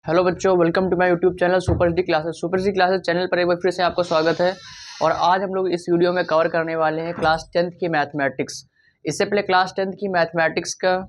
Hello बच्चों, welcome to my YouTube channel super D classes. Super D classes channel पर एक बार फिर से आपका स्वागत है। और आज हम लोग इस वीडियो में कवर करने वाले हैं क्लास 10th की मैथमेटिक्स। इससे पहले क्लास 10th की मैथमेटिक्स का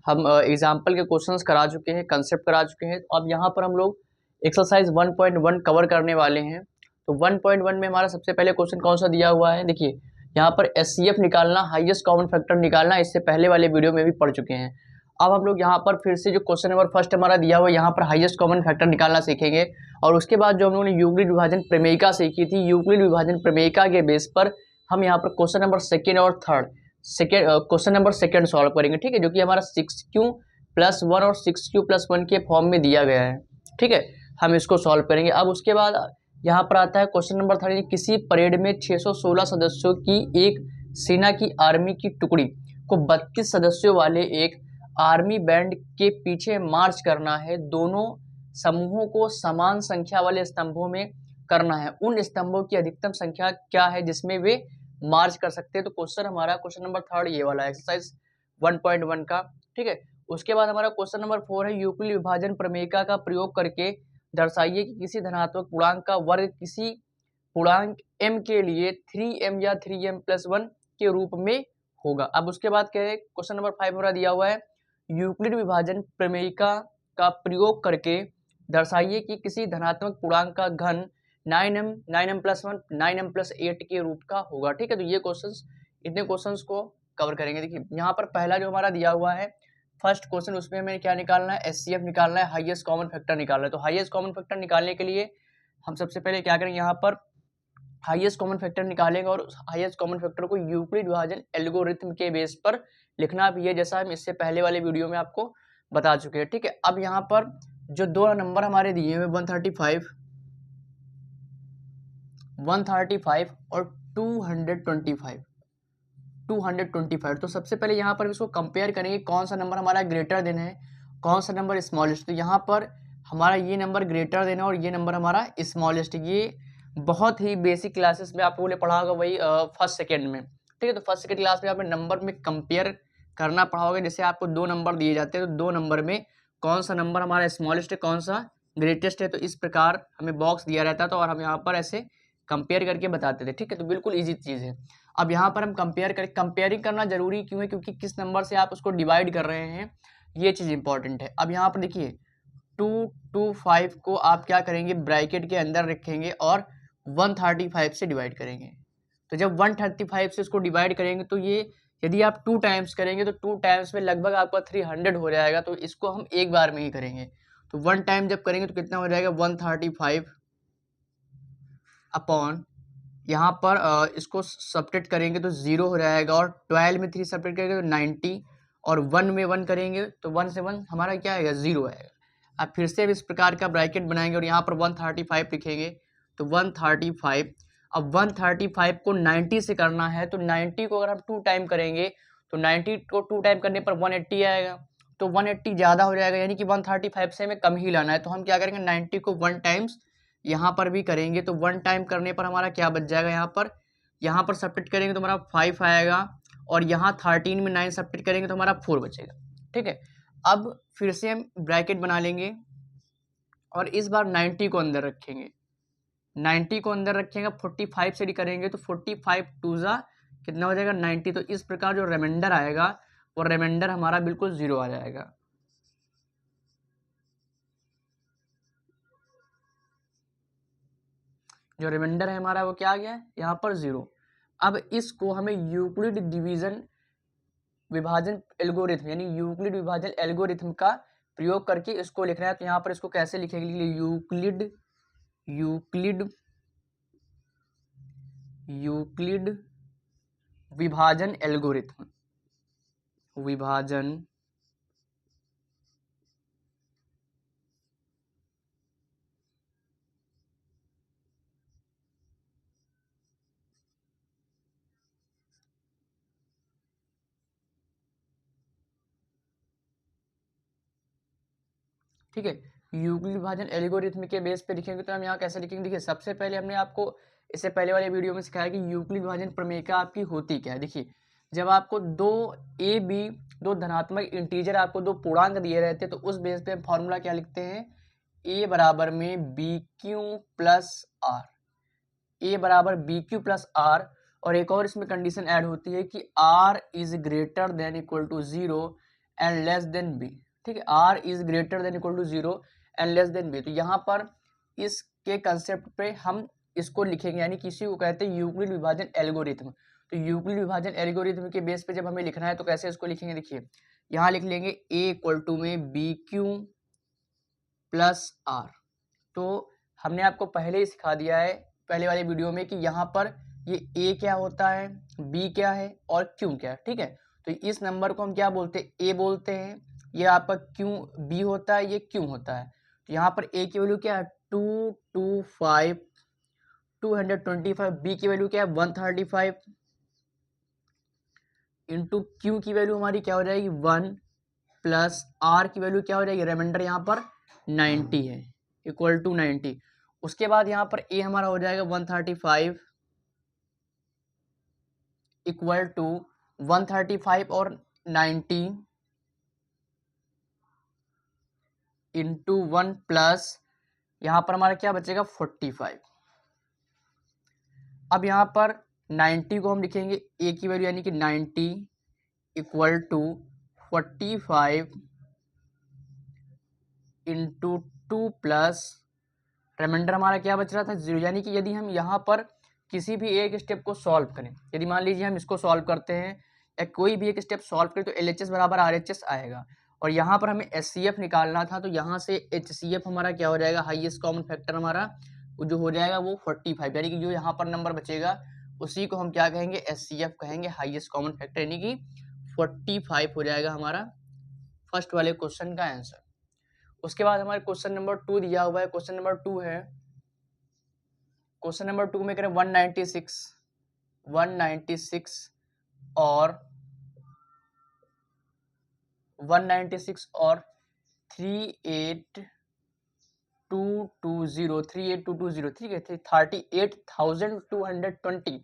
हम एग्जाम्पल के क्वेश्चंस करा चुके हैं, कंसेप्ट करा चुके हैं। अब यहाँ पर हम लोग एक्सरसाइज 1.1 कवर करने वाले हैं। तो 1.1 में हमारा सबसे पहले क्वेश्चन कौन सा दिया हुआ है, देखिए यहाँ पर एचसीएफ निकालना, हाईएस्ट कॉमन फैक्टर निकालना, इससे पहले वाले वीडियो में भी पढ़ चुके हैं। अब हम लोग यहाँ पर फिर से जो क्वेश्चन नंबर फर्स्ट हमारा दिया हुआ है, यहाँ पर हाईएस्ट कॉमन फैक्टर निकालना सीखेंगे। और उसके बाद जो हम लोगों ने यूक्लिड विभाजन प्रमेयिका सीखी थी, यूक्लिड विभाजन प्रमेयिका के बेस पर हम यहाँ पर क्वेश्चन नंबर सेकेंड और third question number second solve करेंगे। ठीक है, जो कि हमारा 6q+1 और 6q+1 के फॉर्म में दिया गया है। ठीक है, हम इसको सॉल्व करेंगे। अब उसके बाद यहाँ पर आता है क्वेश्चन नंबर थर्ड, किसी परेड में 616 सदस्यों की एक सेना की आर्मी की टुकड़ी को 32 सदस्यों वाले एक आर्मी बैंड के पीछे मार्च करना है। दोनों समूहों को समान संख्या वाले स्तंभों में करना है। उन स्तंभों की अधिकतम संख्या क्या है जिसमें वे मार्च कर सकते हैं। तो क्वेश्चन हमारा क्वेश्चन नंबर थर्ड ये वाला एक्सरसाइज 1.1 का। ठीक है, उसके बाद हमारा क्वेश्चन नंबर 4 है, यूक्लिड विभाजन प्रमेयिका का प्रयोग करके दर्शाइए कि किसी धनात्मक पूर्णांक का वर्ग किसी पूर्णांक m के लिए 3m या 3m+1 के रूप में होगा। अब उसके बाद क्या है, क्वेश्चन नंबर 5 हमारा दिया हुआ है, यूक्लिड विभाजन प्रमेयिका का प्रयोग करके दर्शाइए कि किसी धनात्मक पूर्णांक का घन 9m 9m+1 9m+8 के रूप का होगा। ठीक है, तो ये क्वेश्चंस, इतने क्वेश्चंस को कवर करेंगे। देखिए यहाँ पर पहला जो हमारा दिया हुआ है फर्स्ट क्वेश्चन, उसमें हमें क्या निकालना है, एचसीएफ निकालना है, हाईएस्ट कॉमन फैक्टर निकालना है। तो हाईएस्ट कॉमन फैक्टर निकालने के लिए हम सबसे पहले क्या करेंगे, यहाँ पर हाईएस्ट कॉमन फैक्टर निकालेंगे और हाईएस्ट कॉमन फैक्टर को यूक्लिड विभाजन एल्गोरिथम के बेस पर लिखना भी है, जैसा हम इससे पहले वाले वीडियो में आपको बता चुके हैं। ठीक है, अब यहाँ पर जो दो नंबर हमारे दिए हुए 135 और 225, तो सबसे पहले यहाँ पर इसको कंपेयर करेंगे, कौन सा नंबर हमारा ग्रेटर देन है, कौन सा नंबर स्मॉलेस्ट। तो यहाँ पर हमारा ये नंबर ग्रेटर देन है और ये नंबर हमारा स्मॉलेस्ट। ये बहुत ही बेसिक क्लासेस में आपको पढ़ा होगा, वही फर्स्ट सेकेंड में। ठीक है, तो फर्स्ट सेकेंड क्लास में आपने नंबर में कंपेयर करना पढ़ा होगा। जैसे आपको दो नंबर दिए जाते हैं, तो दो नंबर में कौन सा नंबर हमारा स्मॉलेस्ट है, कौन सा ग्रेटेस्ट है, तो इस प्रकार हमें बॉक्स दिया रहता था और हम यहाँ पर ऐसे कंपेयर करके बताते थे। ठीक है, तो बिल्कुल ईजी चीज़ है। अब यहाँ पर हम कंपेयरिंग करना जरूरी क्यों है, क्योंकि किस नंबर से आप उसको डिवाइड कर रहे हैं, ये चीज़ इंपॉर्टेंट है। अब यहाँ पर देखिए 225 को आप क्या करेंगे, ब्रैकेट के अंदर रखेंगे और 135 से डिवाइड करेंगे। तो जब 135 से इसको डिवाइड करेंगे तो ये यदि आप 2 टाइम्स करेंगे तो 2 टाइम्स में लगभग आपका 300 हो जाएगा। तो इसको हम एक बार में ही करेंगे। तो 1 टाइम जब करेंगे तो कितना हो जाएगा, 135 अपॉन, यहाँ पर इसको सब्ट्रैक्ट करेंगे तो 0 हो जाएगा, और 12 में 3 सब्ट्रैक्ट करेंगे तो 90, और 1 में 1 करेंगे तो 1 से 1 हमारा क्या आएगा, 0 आएगा। अब फिर से इस प्रकार का ब्रैकेट बनाएंगे और यहाँ पर 135 लिखेंगे तो 135। अब 135 को 90 से करना है, तो 90 को अगर हम 2 टाइम करेंगे तो 90 को 2 टाइम करने पर 180 आएगा। तो 180 ज़्यादा हो जाएगा, यानी कि 135 से हमें कम ही लाना है। तो हम क्या करेंगे, 90 को 1 टाइम्स यहाँ पर भी करेंगे। तो 1 टाइम करने पर हमारा क्या बच जाएगा, यहाँ पर सब्ट्रैक्ट करेंगे तो हमारा 5 आएगा, और यहाँ 13 में 9 सब्ट्रैक्ट करेंगे तो हमारा 4 बचेगा। ठीक है, अब फिर से हम ब्रैकेट बना लेंगे और इस बार 90 को अंदर रखेंगे। 90 को अंदर रखेंगे, 45 से करेंगे तो 45 2 जा कितना हो जाएगा, 90। तो इस प्रकार जो रिमाइंडर आएगा वो रिमाइंडर हमारा बिल्कुल 0 आ जाएगा। जो रिमाइंडर है हमारा वो क्या आ गया, यहाँ पर 0। अब इसको हमें यूक्लिड विभाजन एल्गोरिथम, यानी यूक्लिड विभाजन एल्गोरिथम का प्रयोग करके इसको लिखना है। तो यहाँ पर इसको कैसे लिखेंगे, यूक्लिड विभाजन एल्गोरिथम, ठीक है, यूक्लिड विभाजन एल्गोरिथम के बेस पे लिखेंगे। तो हम यहाँ कैसे लिखेंगे, देखिए सबसे पहले हमने आपको इससे पहले वाले वीडियो में सिखाया कि यूक्लिड विभाजन प्रमेयिका आपकी होती क्या है। देखिए जब आपको दो धनात्मक इंटीजर, आपको दो पूर्णांक दिए रहते हैं, तो उस बेस पे हम फॉर्मूला क्या लिखते हैं, ए बराबर में बी क्यू प्लस आर, ए बराबर बी क्यू प्लस आर, और एक और इसमें कंडीशन ऐड होती है कि R is greater than equal to zero and less than B. ठीक है, R is greater than equal to zero and less than B. तो यहाँ पर इसके कंसेप्ट पे हम इसको लिखेंगे, यानी किसी को कहते हैं यूक्लिड विभाजन एल्गोरिथम। तो यूक्लिड विभाजन एल्गोरिथम के बेस पे जब हमें लिखना है तो कैसे इसको लिखेंगे, देखिए यहाँ लिख लेंगे ए इक्वल टू में बी क्यू प्लस आर। तो हमने आपको पहले ही सिखा दिया है पहले वाले वीडियो में कि यहाँ पर ये ए क्या होता है, बी क्या है और क्यू क्या है। ठीक है, तो इस नंबर को हम क्या बोलते हैं, ए बोलते हैं। ये आपका क्यू बी होता है, ये क्यू होता है। तो यहाँ पर ए की वैल्यू क्या है 225 225, बी की वैल्यू क्या है 135, इंटू क्यू की वैल्यू हमारी क्या हो जाएगी 1, प्लस आर की वैल्यू क्या हो जाएगी, रिमाइंडर यहाँ पर 90 है, इक्वल टू 90। उसके बाद यहाँ पर ए हमारा हो जाएगा 135 इक्वल टू 135 और 90 इंटू 1 प्लस यहाँ पर हमारा क्या बचेगा 45। अब यहाँ पर 90 को हम लिखेंगे ए की वैल्यू यानी कि 90 equal to 45 into 2 plus reminder हमारा क्या बच रहा था 0। यानी कि यदि हम यहाँ पर किसी भी एक स्टेप को सॉल्व करें, यदि मान लीजिए हम इसको सॉल्व करते हैं या कोई भी एक स्टेप सॉल्व करें तो LHS बराबर RHS आएगा, और यहाँ पर हमें HCF निकालना था। तो यहाँ से HCF हमारा क्या हो जाएगा, हाईएस्ट कॉमन फैक्टर हमारा जो हो जाएगा वो 45, यानी कि जो यहाँ पर नंबर बचेगा उसी को हम क्या कहेंगे, HCF कहेंगे, हाईएस्ट कॉमन फैक्टर, यानी कि 45 हो जाएगा हमारा फर्स्ट वाले क्वेश्चन का आंसर। उसके बाद हमारे क्वेश्चन नंबर 2 दिया हुआ है। क्वेश्चन नंबर 2 है, क्वेश्चन नंबर 2 में करें 196 और 382220, ठीक है, 38,220।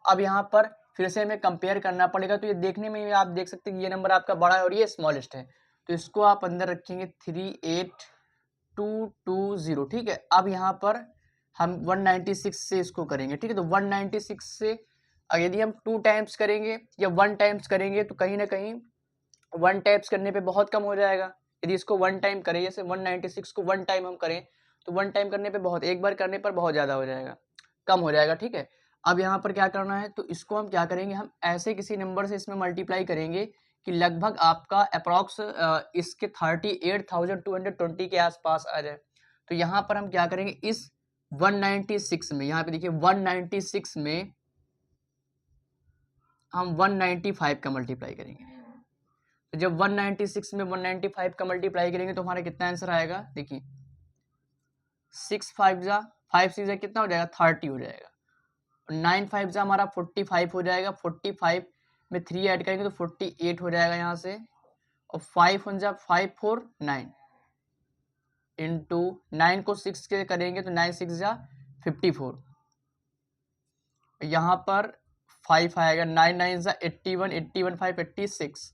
अब यहाँ पर फिर से हमें कंपेयर करना पड़ेगा। तो ये देखने में आप देख सकते हैं कि ये नंबर आपका बड़ा है और ये स्मॉलेस्ट है, तो इसको आप अंदर रखेंगे 38,220। ठीक है, अब यहाँ पर हम 196 से इसको करेंगे। ठीक है, तो 196 से यदि हम 2 टाइम्स करेंगे या 1 टाइम्स करेंगे तो कहीं ना कहीं 1 टाइम्स करने पे बहुत कम हो जाएगा। यदि इसको 1 टाइम करें, जैसे 196 को 1 टाइम हम करें तो 1 टाइम करने पे बहुत, एक बार करने पर बहुत ज़्यादा हो जाएगा, कम हो जाएगा। ठीक है, अब यहाँ पर क्या करना है, तो इसको हम क्या करेंगे, हम ऐसे किसी नंबर से इसमें मल्टीप्लाई करेंगे कि लगभग आपका अप्रॉक्स इसके 38,220 के आसपास आ जाए। तो यहाँ पर हम क्या करेंगे, इस 196 में, यहाँ पे देखिए 196 में हम 195 का मल्टीप्लाई करेंगे। तो जब 196 में 195 का मल्टीप्लाई करेंगे तो हमारा कितना आंसर आएगा, देखिए 6 5 जा 5 6 जा कितना हो जाएगा 30 हो जाएगा, और 9 5 जा हमारा 45 हो जाएगा। 45 में 3 ऐड करेंगे तो 48 हो जाएगा यहाँ से, और 5 1 जा 5 4 9 इंटू 9 को 6 के करेंगे तो 9 6 जा 54, यहाँ पर 5 आएगा, 9 9 जा 81 81 5 86।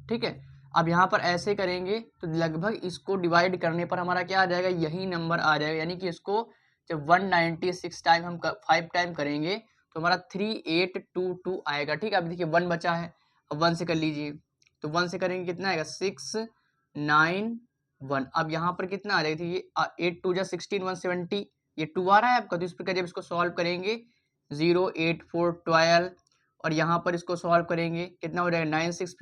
ठीक है, अब यहाँ पर ऐसे करेंगे तो लगभग इसको डिवाइड करने पर हमारा क्या आ जाएगा, यही नंबर आ जाएगा। यानी कि इसको जब 196 टाइम हम 5 टाइम करेंगे तो हमारा 3822 आएगा। ठीक है, अब देखिए 1 बचा है, अब 1 से कर लीजिए, तो 1 से करेंगे कितना आएगा 6 9 1। अब यहाँ पर कितना आ जाएगा, ये 8 2 जा 16 170, ये 2 आ रहा है आपका। तो इस प्रकार जब इसको सॉल्व करेंगे 0 8 4 12, और यहाँ पर इसको सॉल्व करेंगे कितना हो जाएगा 9 6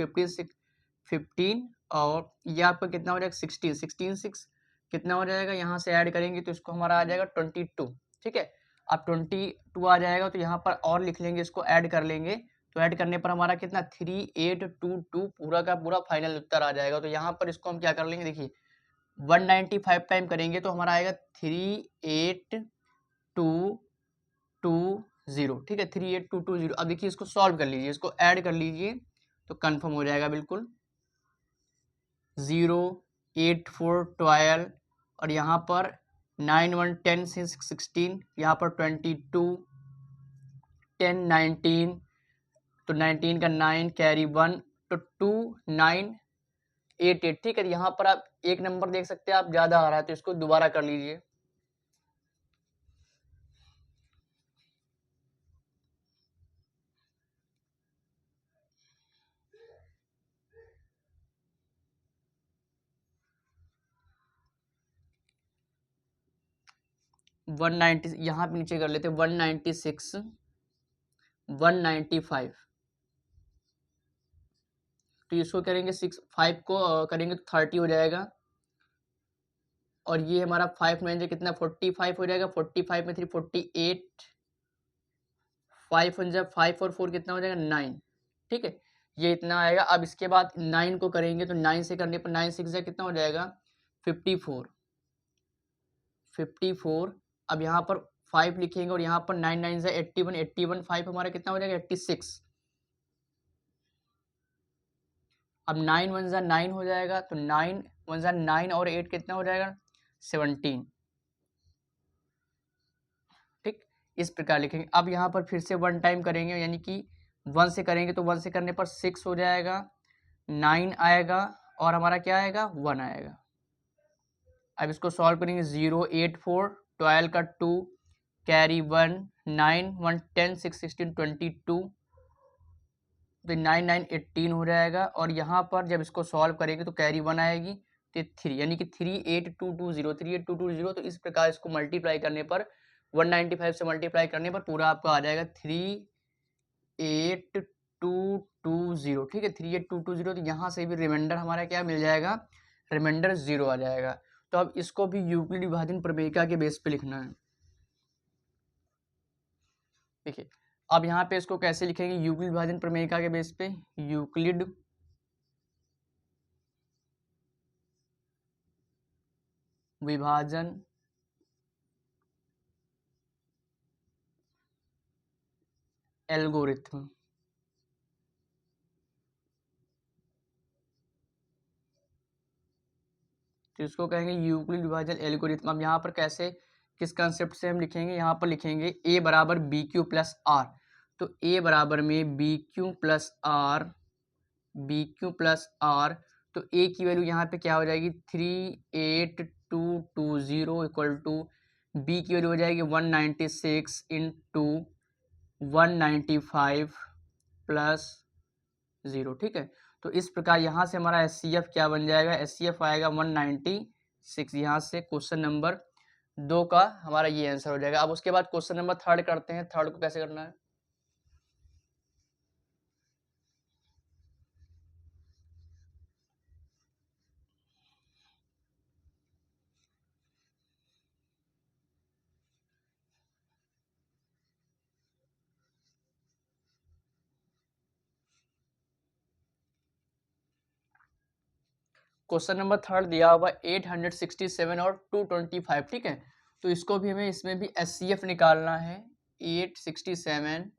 15, और ये आपका कितना हो जाएगा 16 16 6 कितना हो जाएगा, यहाँ से ऐड करेंगे तो इसको हमारा आ जाएगा 22। ठीक है, अब 22 आ जाएगा तो यहाँ पर और लिख लेंगे, इसको ऐड कर लेंगे, तो ऐड करने पर हमारा कितना 3822 पूरा का पूरा फाइनल उत्तर आ जाएगा। तो यहाँ पर इसको हम क्या कर लेंगे, देखिए 195 टाइम करेंगे तो हमारा आएगा 38220। ठीक है, 38220। अब देखिए इसको सॉल्व कर लीजिए, इसको ऐड कर लीजिए तो कन्फर्म हो जाएगा बिल्कुल। 0 8 4 12, और यहाँ पर 9 1 10 6 16, यहाँ पर 22 10 19, तो 19 का 9 कैरी 1, तो 2 9 88, ठीक है। यहाँ पर आप एक नंबर देख सकते हैं आप ज़्यादा आ रहा है, तो इसको दोबारा कर लीजिए। वन 190 यहाँ पे नीचे कर लेते हैं, 196, 195, तो इसको करेंगे 5 को करेंगे तो 30 हो जाएगा। और ये हमारा 5 9 से कितना 45 हो जाएगा, 45 में 3 48, 5 1 जा 5 और 4 कितना हो जाएगा 9, ठीक है। ये इतना आएगा। अब इसके बाद 9 को करेंगे तो 9 से करने पर 9 6 जा कितना हो जाएगा 54, 54। अब यहाँ पर 5 लिखेंगे और यहाँ पर 9 9 जा 81, 81 5 हमारा कितना हो जाएगा 86। अब 9 1 जा 9 हो जाएगा, तो 9 1 जा 9 और 8 कितना हो जाएगा 17, ठीक। इस प्रकार लिखेंगे। अब यहाँ पर फिर से 1 टाइम करेंगे, यानी कि 1 से करेंगे तो 1 से करने पर 6 हो जाएगा, 9 आएगा और हमारा क्या आएगा 1 आएगा। अब इसको सॉल्व करेंगे। 0 8 4 12 का 2 कैरी 1 9 1 10 6 16 22, तो 9 9 18 हो जाएगा। और यहाँ पर जब इसको सॉल्व करेंगे तो कैरी 1 आएगी, तो 3 यानी कि 38220, 38220। तो इस प्रकार इसको मल्टीप्लाई करने पर 195 से मल्टीप्लाई करने पर पूरा आपका आ जाएगा 38220, ठीक है 38220। तो यहाँ से भी रिमाइंडर हमारा क्या मिल जाएगा, रिमाइंडर 0 आ जाएगा। तो अब इसको भी यूक्लिड विभाजन प्रमेयिका के बेस पे लिखना है। देखिए अब यहाँ पे इसको कैसे लिखेंगे, यूक्लिड विभाजन प्रमेयिका के बेस पे, यूक्लिड विभाजन एल्गोरिथम, तो इसको कहेंगे यूक्लिड विभाजन एल्गोरिथम। अब यहाँ पर कैसे किस कंसेप्ट से हम लिखेंगे, यहाँ पर लिखेंगे a बराबर बी क्यू प्लस आर। तो a बराबर में B Q plus R, B Q plus R, तो a की वैल्यू यहाँ पे क्या हो जाएगी 38220 इक्वल टू b की वैल्यू हो जाएगी 196 इंटू 195 प्लस 0, ठीक है। तो इस प्रकार यहाँ से हमारा SCF क्या बन जाएगा, SCF आएगा 196। यहाँ से क्वेश्चन नंबर 2 का हमारा ये आंसर हो जाएगा। अब उसके बाद क्वेश्चन नंबर 3 करते हैं। 3 को कैसे करना है, क्वेश्चन नंबर 3 दिया हुआ 867 और 225, ठीक है। तो इसको भी हमें इसमें भी SCF निकालना है। 867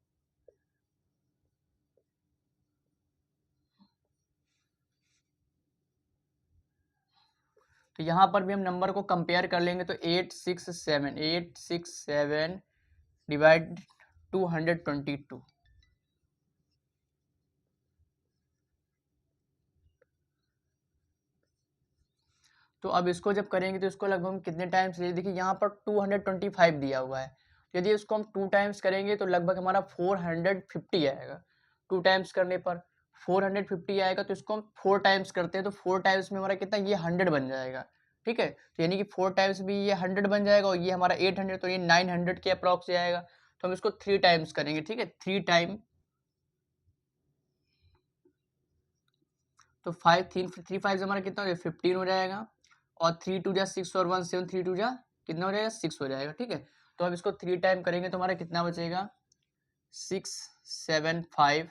तो यहाँ पर भी हम नंबर को कंपेयर कर लेंगे, तो 867 डिवाइड 222, तो अब इसको जब करेंगे तो इसको लगभग कितने टाइम्स ले, देखिए यहाँ पर 225 दिया हुआ है। यदि इसको हम 2 टाइम्स करेंगे तो लगभग हमारा 450 आएगा। 2 टाइम्स करने पर 450 आएगा, तो इसको हम 4 टाइम्स करते हैं तो 4 टाइम्स में हमारा कितना ये 100 बन जाएगा, ठीक है। तो यानी कि 4 टाइम्स भी ये 100 बन जाएगा और ये हमारा 800, तो ये 900 के अप्रॉक्स आएगा। तो हम इसको 3 टाइम्स करेंगे, ठीक है। 3 टाइम तो 5 3 5 हमारा कितना हो जाएगा 15 हो जाएगा, और 3 2 जा 6 और 1 7, 3 2 जा कितना हो जाएगा 6 हो जाएगा, ठीक है। तो अब इसको 3 टाइम करेंगे तो हमारा कितना बचेगा 6 7 5।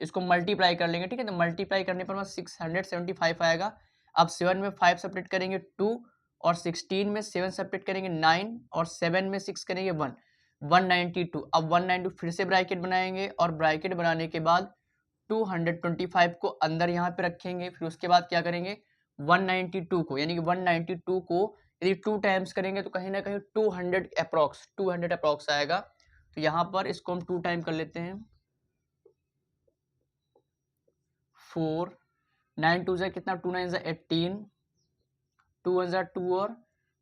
इसको मल्टीप्लाई कर लेंगे, ठीक है। तो मल्टीप्लाई करने पर 675 आएगा। अब 7 में 5 सब्ट्रैक्ट करेंगे 2, और 16 में 7 सब्ट्रैक्ट करेंगे 9, और 7 में 6 करेंगे 1, 192। अब 192 फिर से ब्रैकेट बनाएंगे, और ब्रैकेट बनाने के बाद 225 को अंदर यहाँ पे रखेंगे। फिर उसके बाद क्या करेंगे 192 को, यानी कि 192 को यदि 2 टाइम्स करेंगे तो कहीं ना कहीं 200 अप्रॉक्स आएगा। तो यहाँ पर इसको हम 2 टाइम कर लेते हैं, 4 9 टू ज़ा कितना, 2 9 ज़ा 18, 2 1 ज़ा 2 और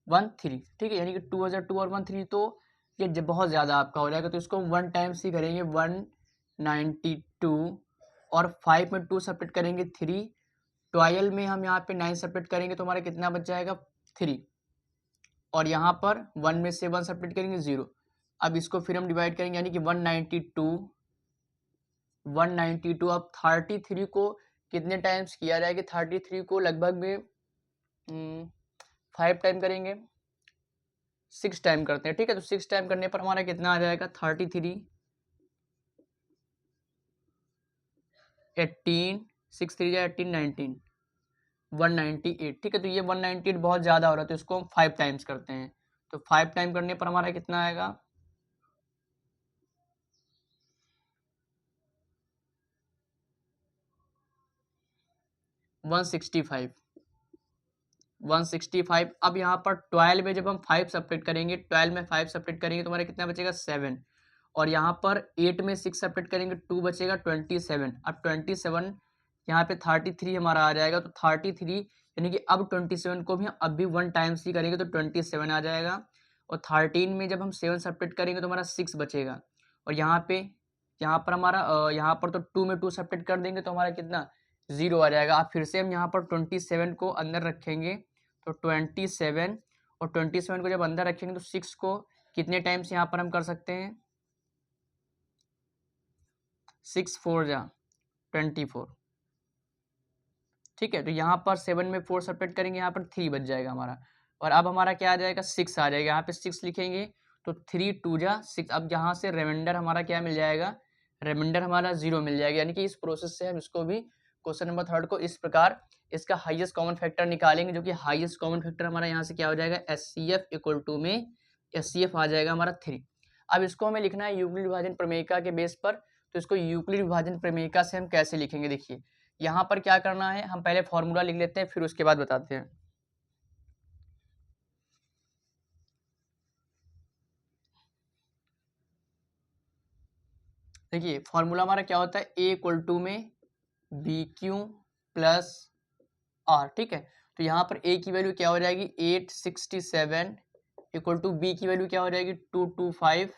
1 3, ठीक है, यानी कि 2 1 ज़ा 2 और 1 3, तो ये बहुत ज़्यादा आपका हो जाएगा, तो इसको 1 टाइम्स ही करेंगे, 192, और 5 में 2 सब्ट्रैक्ट करेंगे 3, 12 में हम यहाँ पे 9 सब्ट्रैक्ट करेंगे तो हमारा कितना बच जाएगा 3, और यहाँ पर 1 में से 1 सब्ट्रैक्ट करेंगे 0। अब इसको फिर हम डिवाइड करेंगे, यानी कि 192 अब 33 को कितने टाइम्स किया जाएगा, 33 को लगभग में 5 टाइम करेंगे, 6 टाइम करते हैं, ठीक है, तो 6 टाइम करने पर हमारा कितना आ जाएगा 33, 18, 6 3 18 19, 198, ठीक है, तो ये 198 बहुत ज़्यादा हो रहा है, तो इसको हम 5 टाइम्स करते हैं, तो 5 टाइम करने पर हमारा कितना आएगा 165, 165। अब यहाँ पर 12 में जब हम 5 सब्ट्रैक्ट करेंगे, 12 में 5 सब्ट्रैक्ट करेंगे तो हमारा कितना बचेगा 7, और यहाँ पर 8 में 6 सब्ट्रैक्ट करेंगे 2 बचेगा 27। अब 27 यहाँ पे 33 हमारा आ जाएगा, तो 33 यानी कि अब 27 को भी हम अब भी 1 टाइम्स ही करेंगे तो 27 आ जाएगा, और 13 में जब हम 7 सब्ट्रैक्ट करेंगे तो हमारा 6 बचेगा, और यहाँ पर हमारा यहाँ पर तो 2 में 2 सब्ट्रैक्ट कर देंगे तो हमारा कितना 0 आ जाएगा। अब फिर से हम यहाँ पर 27 को अंदर रखेंगे, तो 27, और 27 को जब अंदर रखेंगे तो 6 को कितने टाइम्स यहाँ पर हम कर सकते हैं, 6 4 जा 24, ठीक है, तो यहाँ पर 7 में 4 सब्ट्रैक्ट करेंगे, यहाँ पर 3 बच जाएगा हमारा, और अब हमारा क्या आ जाएगा 6 आ जाएगा, यहाँ पे 6 लिखेंगे तो 3 2 जा 6। अब यहाँ से रिमाइंडर हमारा क्या मिल जाएगा, रिमाइंडर हमारा 0 मिल जाएगा, यानी कि इस प्रोसेस से हम इसको भी क्वेश्चन नंबर 3 को इस प्रकार इसका हाईएस्ट कॉमन फैक्टर निकालेंगे, जो कि हाईएस्ट कॉमन फैक्टर हमारा यहाँ से क्या हो जाएगा HCF इक्वल टू में HCF आ जाएगा हमारा 3। अब इसको हमें लिखना है यूक्लिड विभाजन प्रमेयिका के बेस पर, तो इसको यूक्लिड विभाजन प्रमेयिका से हम कैसे लिखेंगे, देखिए यहाँ पर क्या करना है, हम पहले फॉर्मूला लिख लेते हैं फिर उसके बाद बताते हैं। देखिए फॉर्मूला हमारा क्या होता है, A इक्वल टू में BQ प्लस R, ठीक है, तो यहाँ पर A की वैल्यू क्या हो जाएगी 867 इक्वल टू B की वैल्यू क्या हो जाएगी 225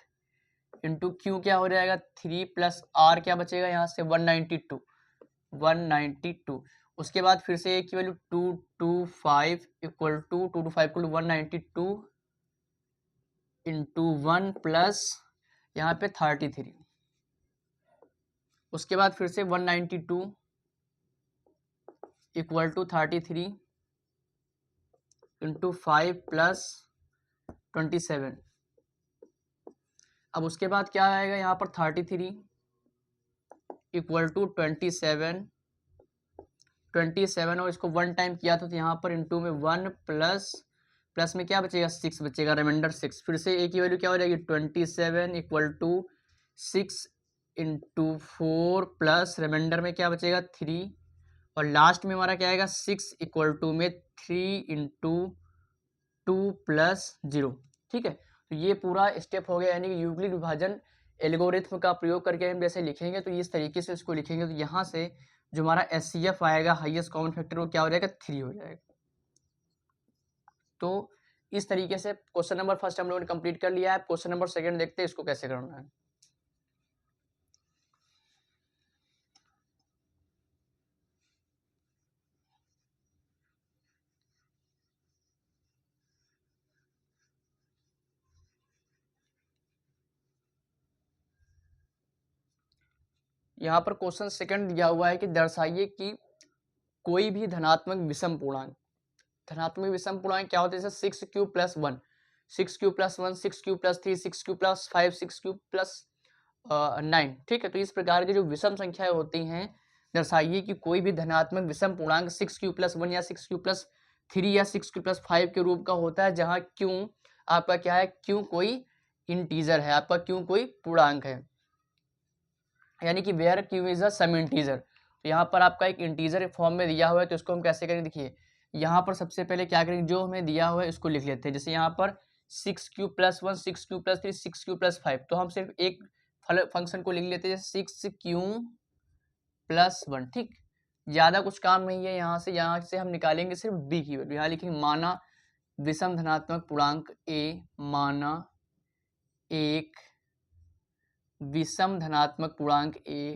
इंटू Q क्या हो जाएगा 3 प्लस R क्या बचेगा यहाँ से 192। उसके बाद फिर से A की value 225 equal to 192 into 1 plus यहाँ पे 33, उसके बाद फिर से 192 इक्वल टू 33 इंटू 5 प्लस 27। अब उसके बाद क्या आएगा यहाँ पर 33 इक्वल टू 27 और इसको 1 टाइम किया था तो यहाँ पर इंटू में 1 प्लस में क्या बचेगा 6 बचेगा, रिमाइंडर 6। फिर से A की वैल्यू क्या हो जाएगी 27 equal to 6 into 4 plus reminder में क्या बचेगा 3, और लास्ट में हमारा क्या आएगा 6 इक्वल टू में 3 इंटू 2 प्लस 0, ठीक है। तो ये पूरा स्टेप हो गया, यानी कि यूक्लिड विभाजन एल्गोरिथम का प्रयोग करके हम जैसे लिखेंगे तो इस तरीके से इसको लिखेंगे, तो यहाँ से जो हमारा HCF आएगा हाईएस्ट कॉमन फैक्टर वो क्या हो जाएगा 3 हो जाएगा। तो इस तरीके से क्वेश्चन नंबर फर्स्ट हम लोगों ने कंप्लीट कर लिया है। क्वेश्चन नंबर सेकंड देखते हैं इसको कैसे करना है। यहाँ पर क्वेश्चन सेकंड दिया हुआ है कि दर्शाइए कि कोई भी धनात्मक विषम पूर्णांक, धनात्मक विषम पूर्णांक क्या होता है, जैसे 6 cube plus 1, 6 cube plus 1, 6 cube plus 3, 6 cube plus 5, 6 cube plus 9, ठीक है। तो इस प्रकार की जो विषम संख्याएं होती हैं, दर्शाइए कि कोई भी धनात्मक विषम पूर्णांक 6 क्यूब प्लस 1 या 6 क्यूब प्लस 3 या 6 क्यूब प्लस 5 के रूप का होता है, जहाँ क्यों आपका क्या है, क्यों कोई इंटीजर है, आपका क्यों कोई पूर्णांक है, यानी कि where Q is a some integer. तो यहाँ पर आपका एक इंटीजर फॉर्म में दिया हुआ है, तो इसको हम कैसे करेंगे, देखिए यहाँ पर सबसे पहले क्या करेंगे, जो हमें दिया हुआ है इसको लिख लेते हैं। जैसे यहाँ पर 6 cube plus 1, 6 cube plus 3, 6 cube plus 5, तो हम सिर्फ एक फंक्शन को लिख लेते हैं 6 क्यू प्लस 1, ठीक। ज़्यादा कुछ काम नहीं है। यहाँ से हम निकालेंगे सिर्फ b की वैल्यू। यहाँ लिखेंगे माना विषम धनात्मक पूर्णांक a, माना एक विषम धनात्मक पूर्णांक a,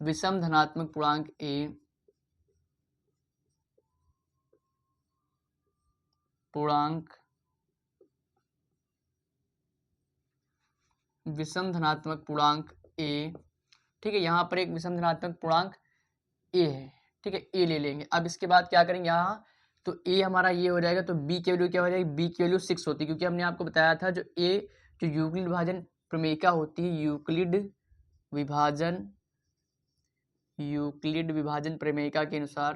विषम धनात्मक पूर्णांक a, पूर्णांक विषम धनात्मक पूर्णांक a। ठीक है, यहाँ पर एक विषम धनात्मक पूर्णांक a है। ठीक है, a ले लेंगे। अब इसके बाद क्या करेंगे, यहाँ तो a हमारा ये हो जाएगा, तो b की वैल्यू क्या हो जाएगी, b की वैल्यू 6 होती है, क्योंकि हमने आपको बताया था जो यूक्लिड विभाजन प्रमेयिका होती है, यूक्लिड विभाजन प्रमेयिका के अनुसार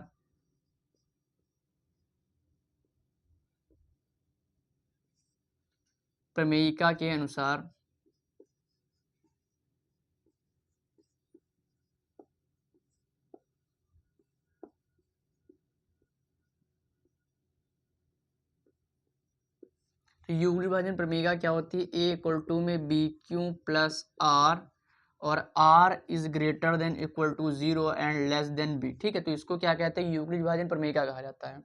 तो यूक्लिड विभाजन प्रमेयिका क्या होती है, a इक्वल टू में बी क्यू प्लस आर और r is greater than equal to 0 and less than b। ठीक है, तो इसको क्या कहते हैं, यूक्लिड विभाजन प्रमेयिका कहा जाता है।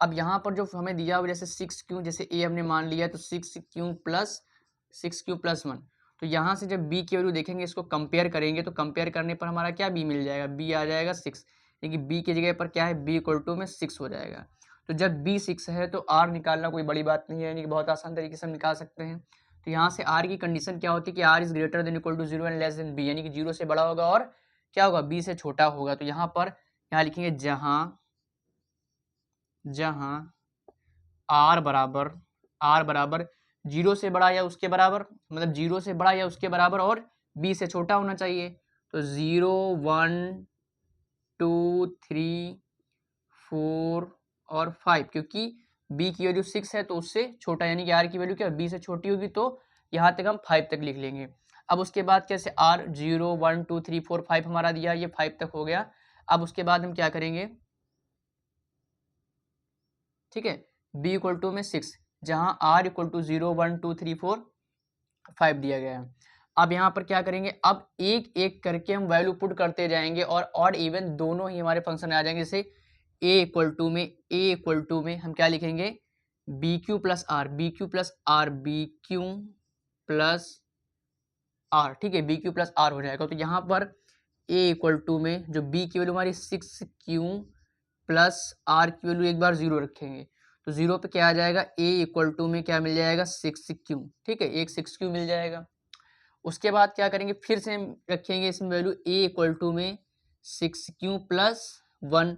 अब यहाँ पर जो हमें दिया हुआ जैसे 6q, जैसे a हमने मान लिया तो 6q प्लस 1, तो यहाँ से जब b की वैल्यू देखेंगे, इसको कंपेयर करेंगे, तो कंपेयर करने पर हमारा क्या b मिल जाएगा, b आ जाएगा 6, यानी कि b की जगह पर क्या है, b इक्वल टू में 6 हो जाएगा। तो जब b 6 है तो r निकालना कोई बड़ी बात नहीं है, यानी कि बहुत आसान तरीके से हम निकाल सकते हैं। तो यहाँ से r की कंडीशन क्या होती है कि r is greater than equal to 0 and less than b, यानी कि 0 से बड़ा होगा और क्या होगा, b से छोटा होगा। तो यहाँ पर यहाँ लिखेंगे जहाँ r बराबर 0 से बड़ा या उसके बराबर, मतलब 0 से बड़ा या उसके बराबर और b से छोटा होना चाहिए। तो 0 1 2 3 4 और 5, क्योंकि b की वैल्यू 6 है तो उससे छोटा, यानी कि r की वैल्यू क्या b से छोटी होगी, तो यहाँ तक हम 5 तक लिख लेंगे। अब उसके बाद कैसे r 0 1 2 3 4 5 हमारा दिया, ये 5 तक हो गया। अब उसके बाद हम क्या करेंगे, ठीक है, b इक्वल टू में 6, जहाँ r इक्वल टू 0 1 2 3 4 5 दिया गया है। अब यहाँ पर क्या करेंगे, अब एक एक करके हम वैल्यू पुट करते जाएंगे और ऑड इवन दोनों ही हमारे फंक्शन आ जाएंगे। जैसे a इक्वल टू में हम क्या लिखेंगे, B Q plus R, B Q plus R, B Q plus R. ठीक है, बी क्यू प्लस आर हो जाएगा। तो यहाँ पर a इक्वल टू में जो b की वैल्यू हमारी 6q प्लस आर की वैल्यू एक बार 0 रखेंगे, तो 0 पे क्या आ जाएगा, a इक्वल टू में क्या मिल जाएगा, 6q। ठीक है, एक 6q मिल जाएगा। उसके बाद क्या करेंगे, फिर से हम रखेंगे इसमें वैल्यू a इक्वल टू में 6q plus 1,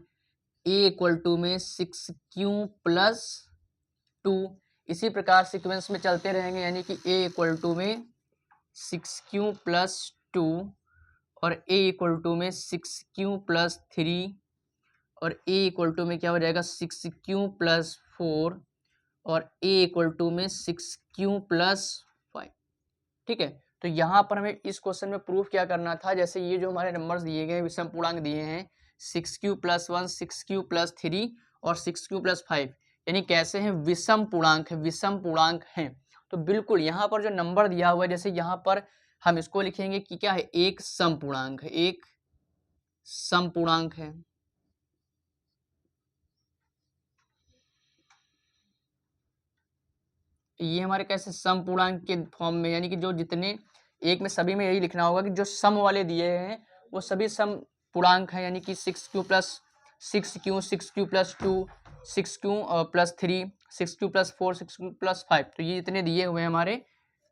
a equal to में 6q प्लस 2। इसी प्रकार सीक्वेंस में चलते रहेंगे, यानी कि a इक्वल टू में 6q प्लस 2 और a इक्वल टू में 6q प्लस 3 और a इक्वल टू में क्या हो जाएगा, 6q प्लस 4 और a इक्वल टू में 6q प्लस 5। ठीक है, तो यहाँ पर हमें इस क्वेश्चन में प्रूफ क्या करना था, जैसे ये जो हमारे नंबर्स दिए गए विषम पूर्णांक दिए हैं 6q प्लस 1, 6q प्लस 3 और 6q प्लस 5, यानी कैसे हैं, विषम पूर्णांक हैं। तो बिल्कुल यहाँ पर जो नंबर दिया हुआ है, जैसे यहाँ पर हम इसको लिखेंगे कि क्या है, एक सम पूर्णांक है, एक सम पूर्णांक है। ये हमारे कैसे सम पूर्णांक के फॉर्म में, यानी कि जो जितने एक में सभी में यही लिखना होगा कि जो सम वाले दिए हैं वो सभी सम पूर्णांक हैं, यानी कि 6q plus 6q, 6q plus 2, 6q plus 3, 6q plus 4, 6q plus 5, तो ये इतने दिए हुए हैं हमारे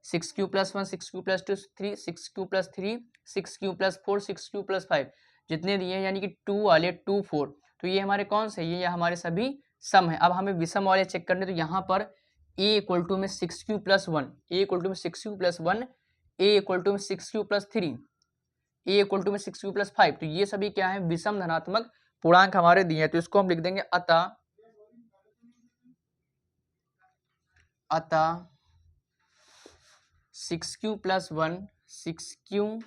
6q plus 1, 6q plus 2, 6q plus 3, 6q plus 4, 6q plus 5 जितने दिए हैं, यानी कि 2 वाले 2 4, तो ये हमारे कौन से, ये हमारे सभी सम है। अब हमें विषम वाले चेक करने, तो यहाँ पर a इक्वल टू में 6q plus 1, a equal to में 6q plus 1, a equal to में 6q plus 3, a equal to में 6q प्लस 5, तो ये सभी क्या है, विषम धनात्मक पूर्णांक हमारे दिए हैं। तो इसको हम लिख देंगे अतः 6q plus 1, 6q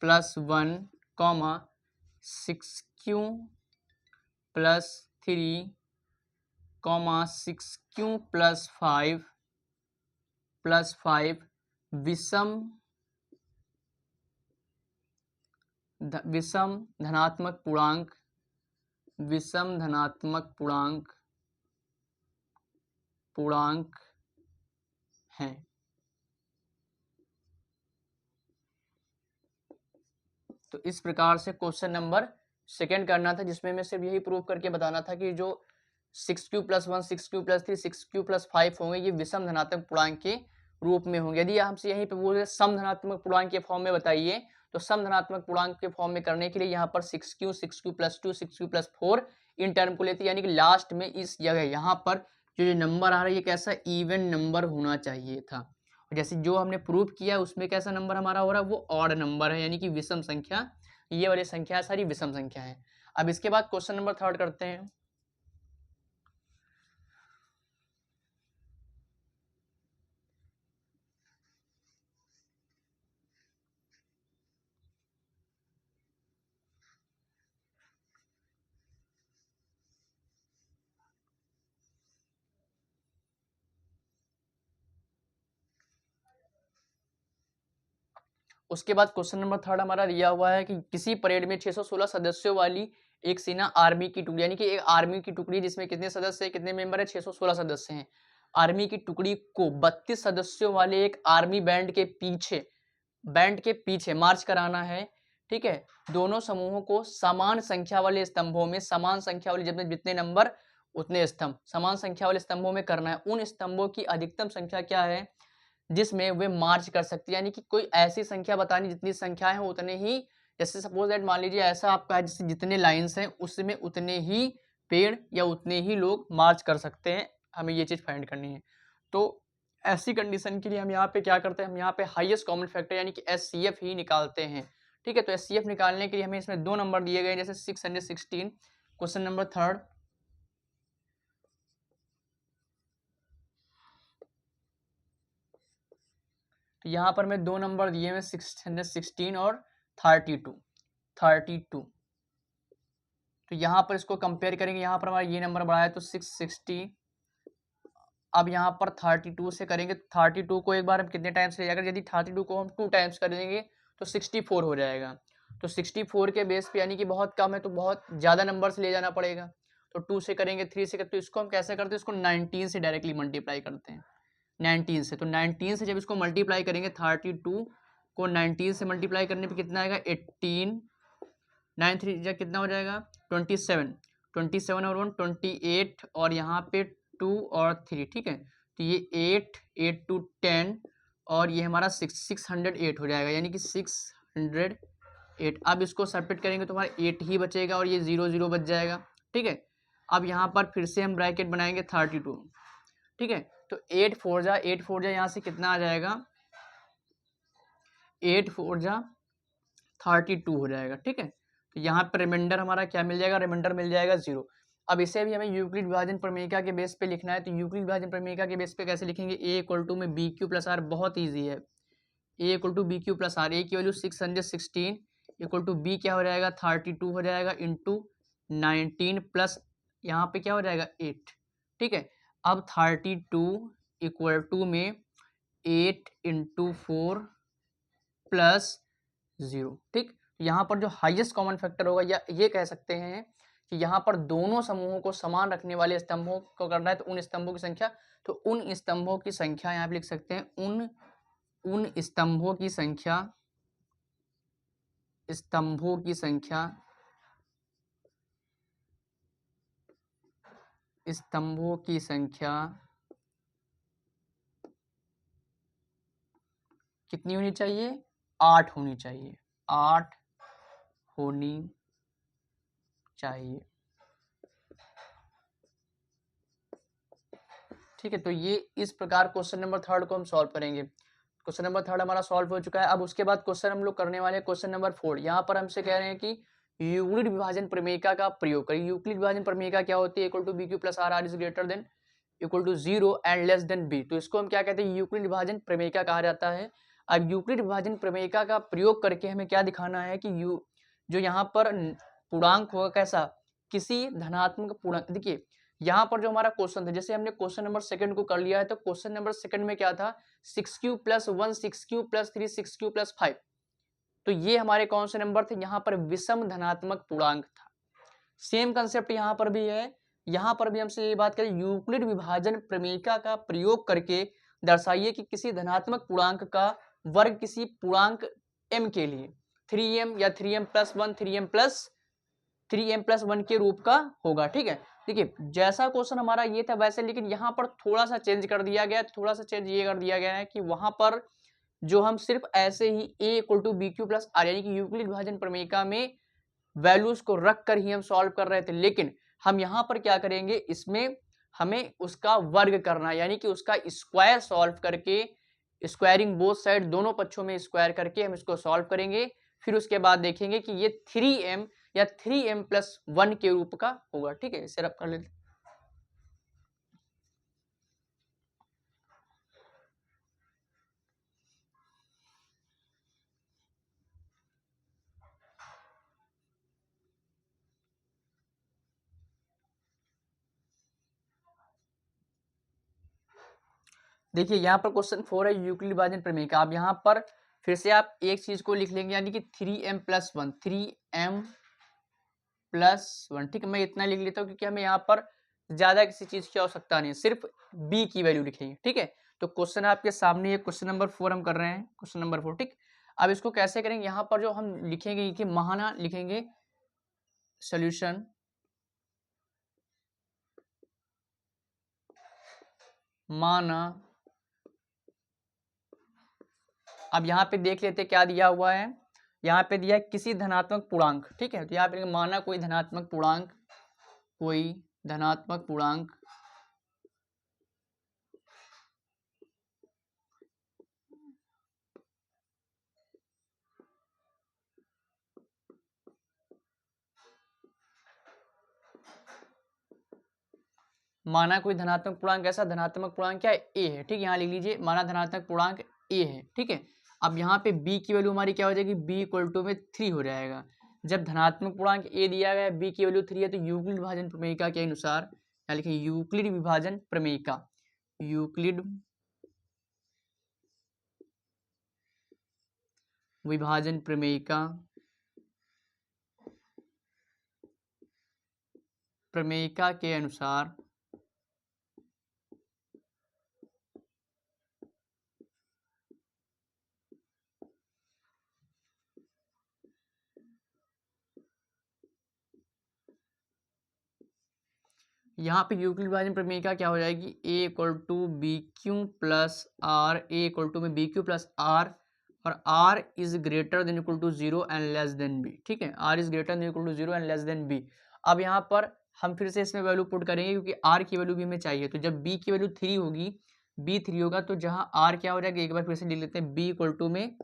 plus 1, 6q plus 3, 6q plus 5 विषम विषम धनात्मक पूर्णांक, विषम धनात्मक पूर्णांक हैं। तो इस प्रकार से क्वेश्चन नंबर सेकेंड करना था, जिसमें मैं सिर्फ यही प्रूव करके बताना था कि जो 6q+1 6q+3 6q+5 होंगे ये विषम धनात्मक पूर्णांक के रूप में होंगे। यदि हमसे यहीं पे बोले सम धनात्मक पूर्णांक के फॉर्म में बताइए, तो सम धनात्मक पूर्णांक के फॉर्म में करने के लिए यहाँ पर 6q 6q+2 6q+4 in term को लेते, यानी कि लास्ट में इस जगह यहाँ पर जो नंबर आ रहा है ये कैसा इवन नंबर होना चाहिए था। जैसे जो हमने प्रूव किया उसमें कैसा नंबर हमारा हो रहा है, वो ऑड नंबर है, यानी कि विषम संख्या। ये वाली संख्या सारी विषम संख्या है। अब इसके बाद क्वेश्चन नंबर थर्ड करते हैं। उसके बाद क्वेश्चन नंबर थर्ड हमारा दिया हुआ है कि किसी परेड में 616 सदस्यों वाली एक सेना आर्मी की टुकड़ी, यानी कि एक आर्मी की टुकड़ी जिसमें कितने सदस्य हैं, कितने मेंबर है, 616 सदस्य हैं। आर्मी की टुकड़ी को 32 सदस्यों वाले एक आर्मी बैंड के पीछे मार्च कराना है। ठीक है, दोनों समूहों को समान संख्या वाले स्तंभों में, समान संख्या वाले जितने नंबर उतने स्तंभ, समान संख्या वाले स्तंभों में करना है। उन स्तंभों की अधिकतम संख्या क्या है जिसमें वे मार्च कर सकती है, यानी कि कोई ऐसी संख्या बतानी जितनी संख्या है उतने ही, जैसे सपोज दैट मान लीजिए ऐसा आपका है जैसे जितने लाइन्स हैं उसमें उतने ही पेड़ या उतने ही लोग मार्च कर सकते हैं, हमें ये चीज़ फाइंड करनी है। तो ऐसी कंडीशन के लिए हम यहाँ पे क्या करते हैं, हम यहाँ पे हाईएस्ट कॉमन फैक्टर यानी कि HCF ही निकालते हैं। ठीक है, तो HCF निकालने के लिए हमें इसमें दो नंबर दिए गए जैसे 616, क्वेश्चन नंबर थर्ड। तो यहाँ पर मैं दो नंबर दिए हुए 616 और 32। तो यहाँ पर इसको कंपेयर करेंगे, यहाँ पर हमारा ये नंबर बढ़ा है तो 660। अब यहाँ पर 32 से करेंगे, 32 को एक बार हम कितने टाइम्स ले जाएगा, यदि 32 को हम 2 टाइम्स कर देंगे तो 64 हो जाएगा। तो 64 के बेस पे यानी कि बहुत कम है तो बहुत ज़्यादा नंबर से ले जाना पड़ेगा। तो 2 से करेंगे, 3 से करते, तो इसको हम कैसे करते हैं, इसको 19 से डायरेक्टली मल्टीप्लाई करते हैं, 19 से। तो 19 से जब इसको मल्टीप्लाई करेंगे, 32 को 19 से मल्टीप्लाई करने पे कितना आएगा, 18, 9 3 जा कितना हो जाएगा, 27, 27 और 1 28, और यहाँ पे 2 और 3। ठीक है, तो ये 8 to 10 और ये हमारा 608 हो जाएगा, यानी कि 608। अब इसको सब्ट्रैक्ट करेंगे तो हमारा 8 ही बचेगा और ये 0 0 बच जाएगा। ठीक है, अब यहाँ पर फिर से हम ब्रैकेट बनाएंगे 32। ठीक है, तो 8 4 जा यहाँ से कितना आ जाएगा, 8 4 जा 32 हो जाएगा। ठीक है, तो यहाँ पर रिमाइंडर हमारा क्या मिल जाएगा, रिमाइंडर मिल जाएगा 0। अब इसे भी हमें यूक्लिड विभाजन प्रमेयिका के बेस पे लिखना है। तो यूक्लिड विभाजन प्रमेयिका के बेस पे कैसे लिखेंगे, a = में BQ+R, बहुत ईजी है। a = BQ+R, a की वैल्यू 616 = b क्या हो जाएगा, 32 हो जाएगा, इंटू 19 प्लस यहाँ पे क्या हो जाएगा 8। ठीक है, अब 32 = में 8 × 4 + 0। ठीक, यहाँ पर जो हाईएस्ट कॉमन फैक्टर होगा, या ये कह सकते हैं कि यहाँ पर दोनों समूहों को समान रखने वाले स्तंभों को करना है, तो उन स्तंभों की संख्या, तो उन स्तंभों की संख्या यहाँ पे लिख सकते हैं, उन स्तंभों की संख्या कितनी होनी चाहिए, 8 होनी चाहिए, 8 होनी चाहिए। ठीक है, तो ये इस प्रकार क्वेश्चन नंबर थर्ड को हम सॉल्व करेंगे। क्वेश्चन नंबर थर्ड हमारा सॉल्व हो चुका है। अब उसके बाद क्वेश्चन हम लोग करने वाले हैं क्वेश्चन नंबर 4। यहाँ पर हमसे कह रहे हैं कि यूक्लिड विभाजन प्रमेयिका का प्रयोग करें। यूक्लिड विभाजन प्रमेयिका क्या होती है, = BQ+R, R = 0 and less than b। तो इसको हम क्या कहते हैं, यूक्लिड विभाजन प्रमेयिका कहा जाता है। अब यूक्लिड विभाजन प्रमेयिका का प्रयोग करके हमें क्या दिखाना है कि जो यहाँ पर पूर्णांक होगा कैसा, किसी धनात्मक पूर्णांक। देखिए यहाँ पर जो हमारा क्वेश्चन था, जैसे हमने क्वेश्चन नंबर सेकंड को कर लिया है, तो क्वेश्चन नंबर सेकंड में क्या था, 6q+1 6q+3 6q+5। तो ये हमारे कौन से नंबर थे, यहाँ पर विषम धनात्मक पूर्णांक था। सेम कंसेप्ट यहाँ पर भी है। यहाँ पर भी हमसे ये बात करें, यूक्लिड विभाजन प्रमेयिका का प्रयोग करके दर्शाइए कि किसी धनात्मक पूर्णांक का वर्ग किसी पूर्णांक m के लिए 3m या 3m+1 3m+1 के रूप का होगा। ठीक है, देखिए जैसा क्वेश्चन हमारा ये था वैसे, लेकिन यहाँ पर थोड़ा सा चेंज कर दिया गया। थोड़ा सा चेंज ये कर दिया गया है कि वहां पर जो हम सिर्फ ऐसे ही a = bq+r यानी कि यूक्लिड विभाजन प्रमेयिका में वैल्यूज को रख कर ही हम सॉल्व कर रहे थे, लेकिन हम यहाँ पर क्या करेंगे, इसमें हमें उसका वर्ग करना, यानी कि उसका स्क्वायर सॉल्व करके, स्क्वायरिंग बोथ साइड, दोनों पक्षों में स्क्वायर करके हम इसको सॉल्व करेंगे। फिर उसके बाद देखेंगे कि ये 3m या 3m+1 के रूप का होगा। ठीक है, इसे रब कर लेते। देखिए यहाँ पर क्वेश्चन 4 है यूक्लिड विभाजन प्रमेय का। अब यहाँ पर फिर से आप एक चीज को लिख लेंगे, यानी कि 3m+1 3m+1। ठीक है, मैं इतना लिख लेता हूँ क्योंकि हमें यहाँ पर ज्यादा किसी चीज की आवश्यकता नहीं है, सिर्फ b की वैल्यू लिखेंगे। ठीक है, तो क्वेश्चन आपके सामने, ये क्वेश्चन नंबर 4 हम कर रहे हैं, क्वेश्चन नंबर 4। ठीक, अब इसको कैसे करेंगे, यहाँ पर जो हम लिखेंगे कि महाना लिखेंगे सोल्यूशन माना। अब यहाँ पे देख लेते क्या दिया हुआ है, यहाँ पे दिया है किसी धनात्मक पूर्णांक। ठीक है, तो यहाँ पे माना कोई धनात्मक पूर्णांक, कोई धनात्मक पूर्णांक माना कोई धनात्मक पूर्णांक, ऐसा धनात्मक पूर्णांक क्या है, a है। ठीक है, यहाँ लिख लीजिए माना धनात्मक पूर्णांक a है। ठीक है, अब यहाँ पे b की वैल्यू हमारी क्या हो जाएगी, b = में 3 हो जाएगा। जब धनात्मक पूर्णांक a दिया गया है, b की वैल्यू 3 है, तो यूक्लिड विभाजन प्रमेयिका के अनुसार, यहाँ लिखिए यूक्लिड विभाजन प्रमेयिका, यूक्लिड विभाजन प्रमेयिका के अनुसार यहाँ पे यूक्लिड विभाजन प्रमेयिका क्या हो जाएगी, a = bq+r, a = में bq+r, और r is greater than equal to 0 and less than b। ठीक है, r is greater than equal to 0 and less than b। अब यहाँ पर हम फिर से इसमें वैल्यू पुट करेंगे क्योंकि r की वैल्यू भी हमें चाहिए। तो जब b की वैल्यू 3 होगी, b 3 होगा, तो जहाँ r क्या हो जाएगा, एक बार फिर से लिख लेते हैं, b = में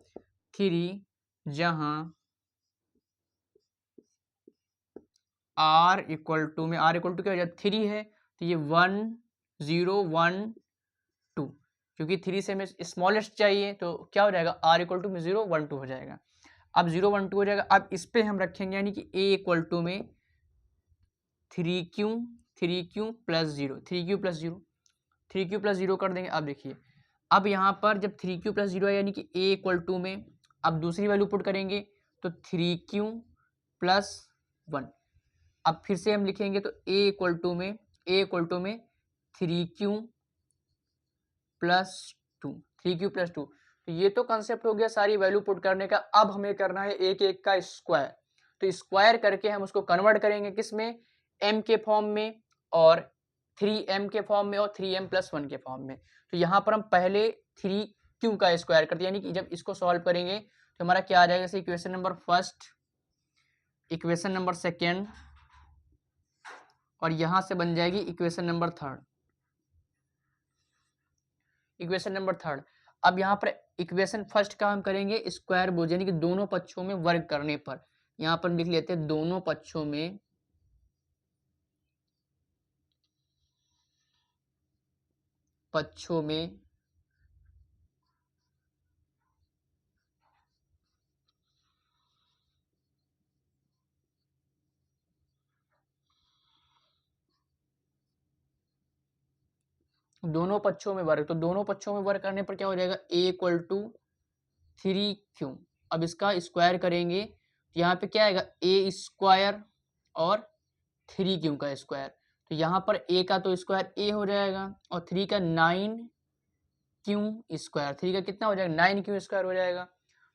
3, जहाँ r = में क्या हो जाए, 3 है, तो ये 1 0 1 2, क्योंकि 3 से हमें स्मॉलेस्ट चाहिए, तो क्या हो जाएगा, r = में 0 1 2 हो जाएगा। अब 0 1 2 हो जाएगा। अब इस पे हम रखेंगे, यानी कि a = में 3q + 0, 3q + 0 कर देंगे। अब देखिए, अब यहाँ पर जब 3q + 0 है, यानी कि a = में, अब दूसरी वैल्यू पुट करेंगे तो 3q + 1। अब फिर से हम लिखेंगे तो a = में 3q + 2, 3q + 2। तो ये तो कंसेप्ट हो गया सारी वैल्यू पुट करने का। अब हमें करना है एक एक का स्क्वायर। तो स्क्वायर करके हम उसको कन्वर्ट करेंगे किस में, m के फॉर्म में, और 3m के फॉर्म में, और 3m+1 के फॉर्म में। तो यहाँ पर हम पहले 3q का स्क्वायर करते हैं, यानी कि जब इसको सॉल्व करेंगे तो हमारा क्या आ जाएगा, जैसे equation number first, equation number second, और यहां से बन जाएगी equation number third, equation number third. अब यहाँ पर इक्वेशन फर्स्ट का हम करेंगे स्क्वायर बोझ, यानी कि दोनों पक्षों में वर्ग करने पर। यहाँ पर लिख लेते हैं दोनों पक्षों में दोनों पक्षों में वर्ग। तो दोनों पक्षों में वर्ग करने पर क्या हो जाएगा, a = 3q, अब इसका स्क्वायर करेंगे तो यहाँ पे क्या आएगा ए स्क्वायर और 3q का स्क्वायर। तो यहाँ पर ए का तो स्क्वायर ए हो जाएगा और 3 का 9q स्क्वायर, 3 का कितना हो जाएगा 9q स्क्वायर हो जाएगा।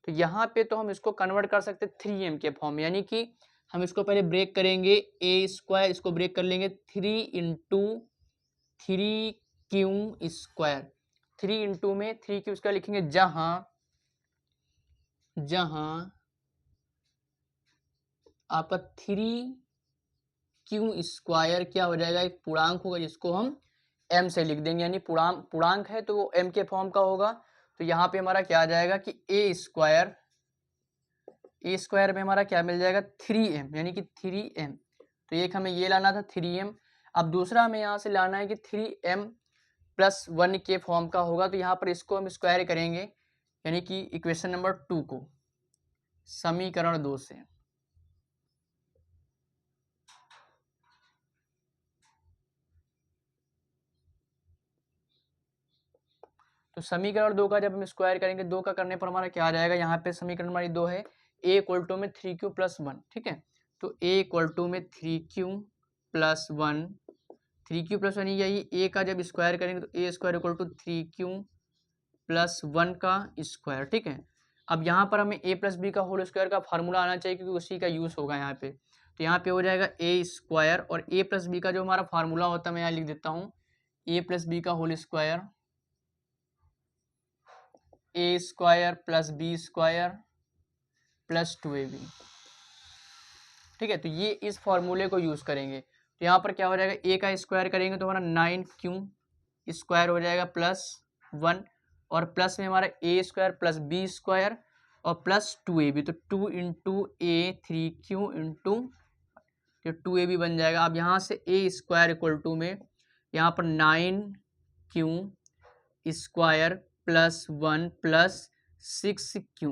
तो यहाँ पे तो हम इसको कन्वर्ट कर सकते हैं 3m के फॉर्म में, यानी कि हम इसको पहले ब्रेक करेंगे ए स्क्वायर, इसको ब्रेक कर लेंगे 3 इंटू 3q स्क्वायर, 3 इंटू में 3q स्क्वायर लिखेंगे जहाँ आपका 3q स्क्वायर क्या हो जाएगा एक पूर्णांक होगा जिसको हम m से लिख देंगे, यानी पूर्णांक है तो वो m के फॉर्म का होगा। तो यहाँ पे हमारा क्या आ जाएगा कि ए स्क्वायर में हमारा क्या मिल जाएगा 3m, यानी कि 3m। तो एक हमें ये लाना था 3m। अब दूसरा हमें यहाँ से लाना है कि 3m प्लस 1 के फॉर्म का होगा। तो यहाँ पर इसको हम स्क्वायर करेंगे, यानी कि इक्वेशन नंबर 2 को समीकरण 2 से। तो समीकरण 2 का जब हम स्क्वायर करेंगे 2 का करने पर हमारा क्या आ जाएगा, यहाँ पे समीकरण हमारी 2 है a इक्वल टू में 3q प्लस 1, ठीक है। तो a इक्वल टू में 3q प्लस 1, 3q प्लस 1 यही a का जब स्क्वायर करेंगे तो a square equal to 3q plus 1 का स्क्वायर, ठीक है। अब यहाँ पर हमें a प्लस बी का होल स्क्वायर का फार्मूला आना चाहिए क्योंकि उसी का यूज़ होगा यहाँ पे। तो यहाँ पे हो जाएगा a स्क्वायर और a प्लस बी का जो हमारा फार्मूला होता है मैं यहाँ लिख देता हूँ a प्लस बी का whole square, A square plus B square plus 2ab, ठीक है। तो ये इस फॉर्मूले को यूज़ करेंगे। तो यहाँ पर क्या हो जाएगा ए का स्क्वायर करेंगे तो हमारा 9q स्क्वायर हो जाएगा प्लस 1 और प्लस में हमारा ए स्क्वायर प्लस बी स्क्वायर और प्लस 2ab, तो 2 इंटू ए 3q इंटू 2ab बन जाएगा। अब यहाँ से ए स्क्वायर इक्वल टू में यहाँ पर 9q square plus 1 plus 6q,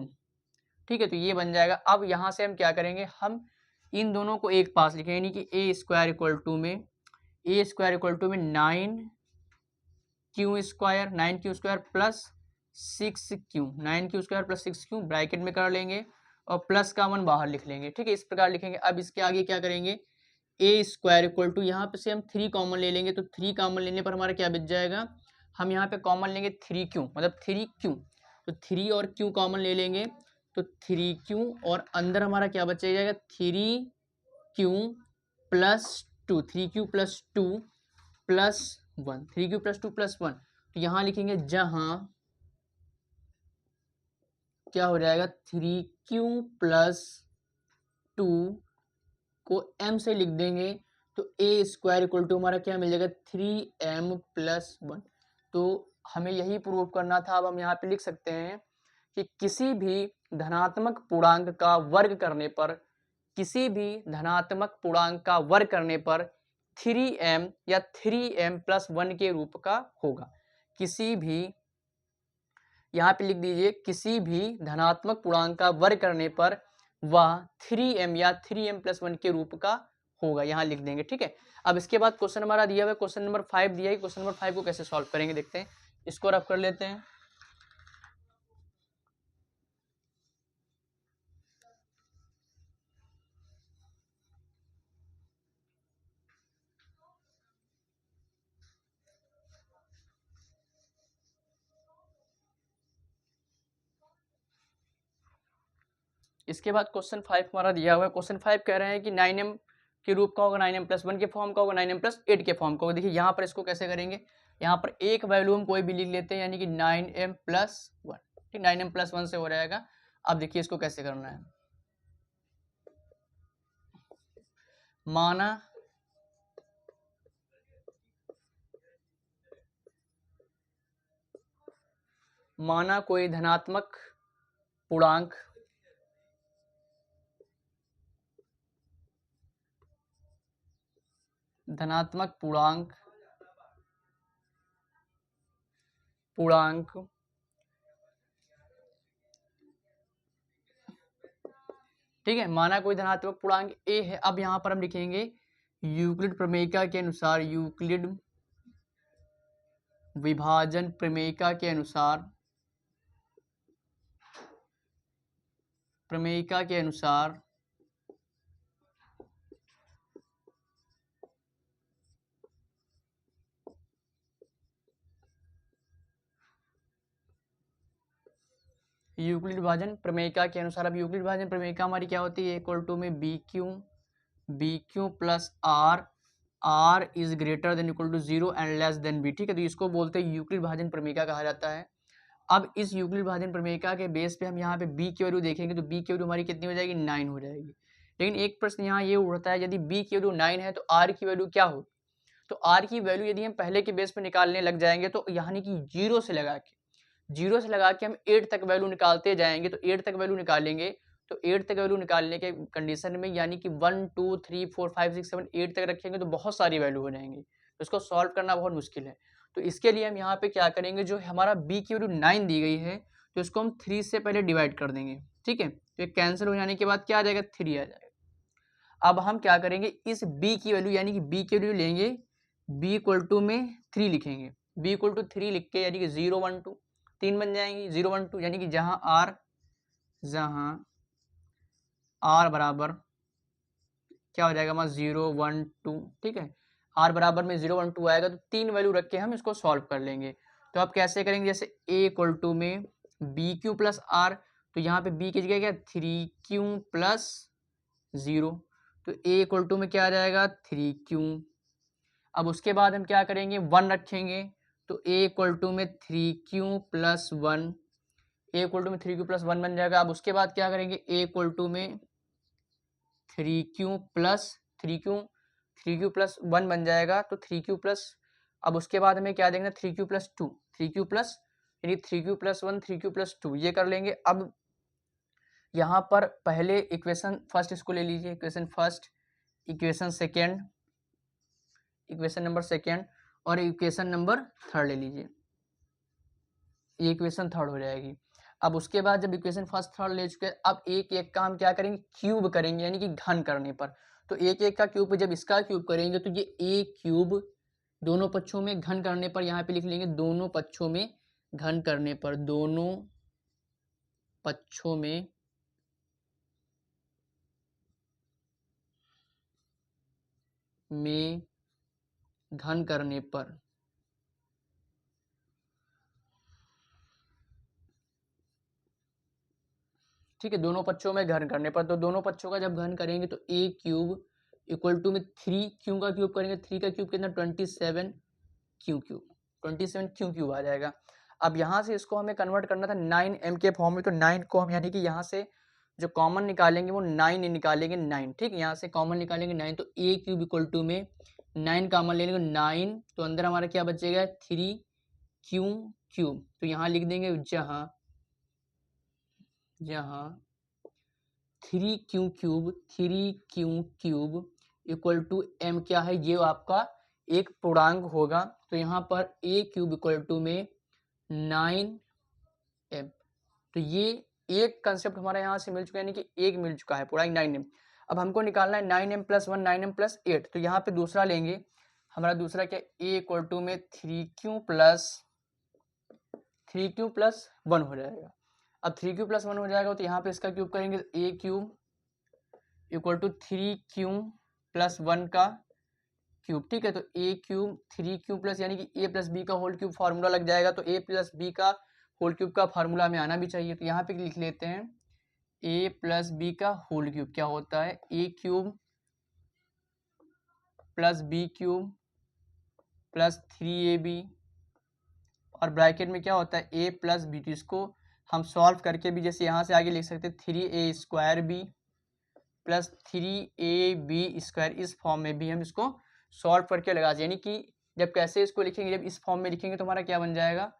ठीक है। तो ये बन जाएगा। अब यहाँ से हम क्या करेंगे, हम इन दोनों को एक पास लिखेंगे, यानी कि ए स्क्वायर इक्वल टू में 9q square plus 6q, 9q square plus 6q bracket में कर लेंगे और प्लस का 1 बाहर लिख लेंगे, ठीक है। इस प्रकार लिखेंगे। अब इसके आगे क्या करेंगे, ए स्क्वायर इक्वल टू यहाँ पे से हम 3 कॉमन ले लेंगे। तो 3 कॉमन लेने पर हमारा क्या बच जाएगा, हम यहाँ पे कॉमन लेंगे 3q, मतलब 3q, तो 3 और q कॉमन ले लेंगे तो 3q और अंदर हमारा क्या बच जाएगा 3q plus 2, 3q plus 2 plus 1, 3q plus 2 plus 1। तो यहाँ लिखेंगे जहाँ क्या हो जाएगा 3q प्लस 2 को m से लिख देंगे तो ए स्क्वायर इक्वल टू हमारा क्या मिल जाएगा 3m प्लस 1। तो हमें यही प्रूव करना था। अब हम यहाँ पे लिख सकते हैं कि किसी भी धनात्मक पूर्णांक का वर्ग करने पर, किसी भी धनात्मक पूर्णांक का वर्ग करने पर 3m या 3m प्लस 1 के रूप का होगा। किसी भी, यहाँ पे लिख दीजिए, किसी भी धनात्मक पूर्णांक का वर्ग करने पर वह 3m या 3m प्लस 1 के रूप का होगा, यहाँ लिख देंगे, ठीक है। अब इसके बाद क्वेश्चन हमारा दिया हुआ है, क्वेश्चन नंबर 5 दिया है। क्वेश्चन नंबर 5 को कैसे सॉल्व करेंगे देखते हैं। इसको रफ कर लेते हैं। इसके बाद क्वेश्चन 5 हमारा दिया हुआ है। क्वेश्चन 5 कह रहे हैं कि 9m के रूप का होगा, 9m प्लस 1 के फॉर्म का होगा, 9m प्लस 8 के फॉर्म का होगा। देखिए यहाँ पर इसको कैसे करेंगे, यहाँ पर एक वैल्यू हम कोई भी लिख लेते हैं, यानी कि 9m प्लस 1, ठीक, 9m प्लस 1 से हो जाएगा। अब देखिए इसको कैसे करना है। माना कोई धनात्मक पूर्णांक ठीक है, माना कोई धनात्मक पूर्णांक a है। अब यहाँ पर हम लिखेंगे यूक्लिड प्रमेयिका के अनुसार, यूक्लिड विभाजन प्रमेयिका के अनुसार प्रमेयिका के अनुसार यूक्लिड विभाजन प्रमेयिका के अनुसार, अब यूक्लिड विभाजन प्रमेयिका हमारी क्या होती है, इक्वल टू में B Q plus R is greater than equal to 0 and less than B. ठीक है, तो इसको बोलते हैं यूक्लिड विभाजन प्रमेयिका कहा जाता है। अब इस यूक्लिड विभाजन प्रमेयिका के बेस पे हम यहाँ पे बी की वैल्यू देखेंगे, तो बी की वैल्यू हमारी कितनी हो जाएगी, 9 हो जाएगी। लेकिन एक प्रश्न यहाँ ये उठता है, यदि बी की वैल्यू 9 है तो आर की वैल्यू क्या हो, तो आर की वैल्यू यदि हम पहले के बेस पे निकालने लग जाएंगे तो यानी कि जीरो से लगा के हम 8 तक वैल्यू निकालते जाएंगे, तो 8 तक वैल्यू निकालेंगे, तो 8 तक वैल्यू निकालने के कंडीशन में यानी कि 1 2 3 4 5 6 7 8 तक रखेंगे तो बहुत सारी वैल्यू हो जाएंगी, तो इसको सॉल्व करना बहुत मुश्किल है। तो इसके लिए हम यहाँ पे क्या करेंगे, जो हमारा b की वैल्यू 9 दी गई है तो इसको हम 3 से पहले डिवाइड कर देंगे। ठीक है, तो ये कैंसिल हो जाने के बाद क्या आ जाएगा, 3 आ जाएगा। अब हम क्या करेंगे, इस b की वैल्यू यानी कि b की वैल्यू लेंगे, b इक्वल टू में 3 लिखेंगे, b इक्वल टू 3 लिख के यानी कि 0 1 2 3 बन जाएंगी, 0 1 2 यानी कि जहां r बराबर क्या हो जाएगा हमारा 0 1 2। ठीक है, r बराबर में 0 1 2 आएगा तो 3 वैल्यू रख के हम इसको सॉल्व कर लेंगे। तो आप कैसे करेंगे, जैसे a इक्वल टू में बी क्यू प्लस आर, तो यहाँ पे b की जगह क्या 3q प्लस 0, तो a इक्वल टू में क्या आ जाएगा 3q। अब उसके बाद हम क्या करेंगे, 1 रखेंगे, तो a इक्वल टू में 3q plus 1, a equal to में 3q प्लस 1 बन जाएगा। अब उसके बाद क्या करेंगे, a इक्वल टू में 3q प्लस 1 बन जाएगा, तो 3q प्लस, अब उसके बाद हमें क्या देंगे 3q प्लस 2, 3q प्लस यानी 3q प्लस 1 3q प्लस 2 ये कर लेंगे। अब यहाँ पर पहले इक्वेशन फर्स्ट इसको ले लीजिए, equation first, equation second, equation number second और इक्वेशन नंबर थर्ड ले लीजिए, ये इक्वेशन थर्ड हो जाएगी। अब उसके बाद जब इक्वेशन फर्स्ट थर्ड ले चुके, अब एक एक का हम क्या करेंगे, क्यूब करेंगे, यानी कि घन करने पर। तो एक एक का क्यूब, जब इसका क्यूब करेंगे तो ये ए क्यूब दोनों पक्षों में घन करने पर, यहाँ पे लिख लेंगे दोनों पक्षों में घन करने पर, दोनों पक्षों में घन करने पर। ठीक है, दोनों पक्षों में घन करने पर, तो दोनों पक्षों का जब घन करेंगे तो ए क्यूब इक्वल टू में 3 क्यू का क्यूब करेंगे, 3 का क्यूब कितना 27 क्यू क्यूब, 27 क्यू क्यूब आ जाएगा। अब यहाँ से इसको हमें कन्वर्ट करना था 9m के फॉर्म में, तो 9 को हम यानी कि यहाँ से जो कॉमन निकालेंगे वो 9 निकालेंगे, 9। ठीक है, यहाँ से कॉमन निकालेंगे 9, तो ए क्यूब इक्वल टू में 9 कॉमन ले लेंगे 9, तो अंदर हमारा क्या बचेगा 3 क्यू क्यूब, तो यहाँ लिख देंगे जहाँ 3 Q cube equal to m क्या है, ये आपका एक पूर्णांक होगा, तो यहाँ पर a क्यूब इक्वल टू में 9m। तो ये एक कंसेप्ट हमारा यहाँ से मिल चुका है, यानी कि एक मिल चुका है पूरा 9m। अब हमको निकालना है 9m प्लस 1 9m प्लस 8, तो यहाँ पे दूसरा लेंगे, हमारा दूसरा क्या a इक्वल टू में 3q प्लस 1 हो जाएगा। अब 3q प्लस 1 हो जाएगा, तो यहाँ पे इसका क्यूब करेंगे, a cube equal to 3q plus 1 का क्यूब। ठीक है, तो a क्यूब 3q प्लस यानी कि a प्लस बी का होल क्यूब फार्मूला लग जाएगा, तो a प्लस बी का होल क्यूब का फार्मूला हमें आना भी चाहिए, तो यहाँ पे लिख लेते हैं a प्लस बी का होल क्यूब क्या होता है, a cube plus B cube plus 3ab और ब्रैकेट में क्या होता है a प्लस बी। तो इसको हम सॉल्व करके भी जैसे यहाँ से आगे लिख सकते हैं 3a square B plus 3ab square, इस फॉर्म में भी हम इसको सॉल्व करके लगा, यानी कि जब कैसे इसको लिखेंगे, जब इस फॉर्म में लिखेंगे तो हमारा क्या बन जाएगा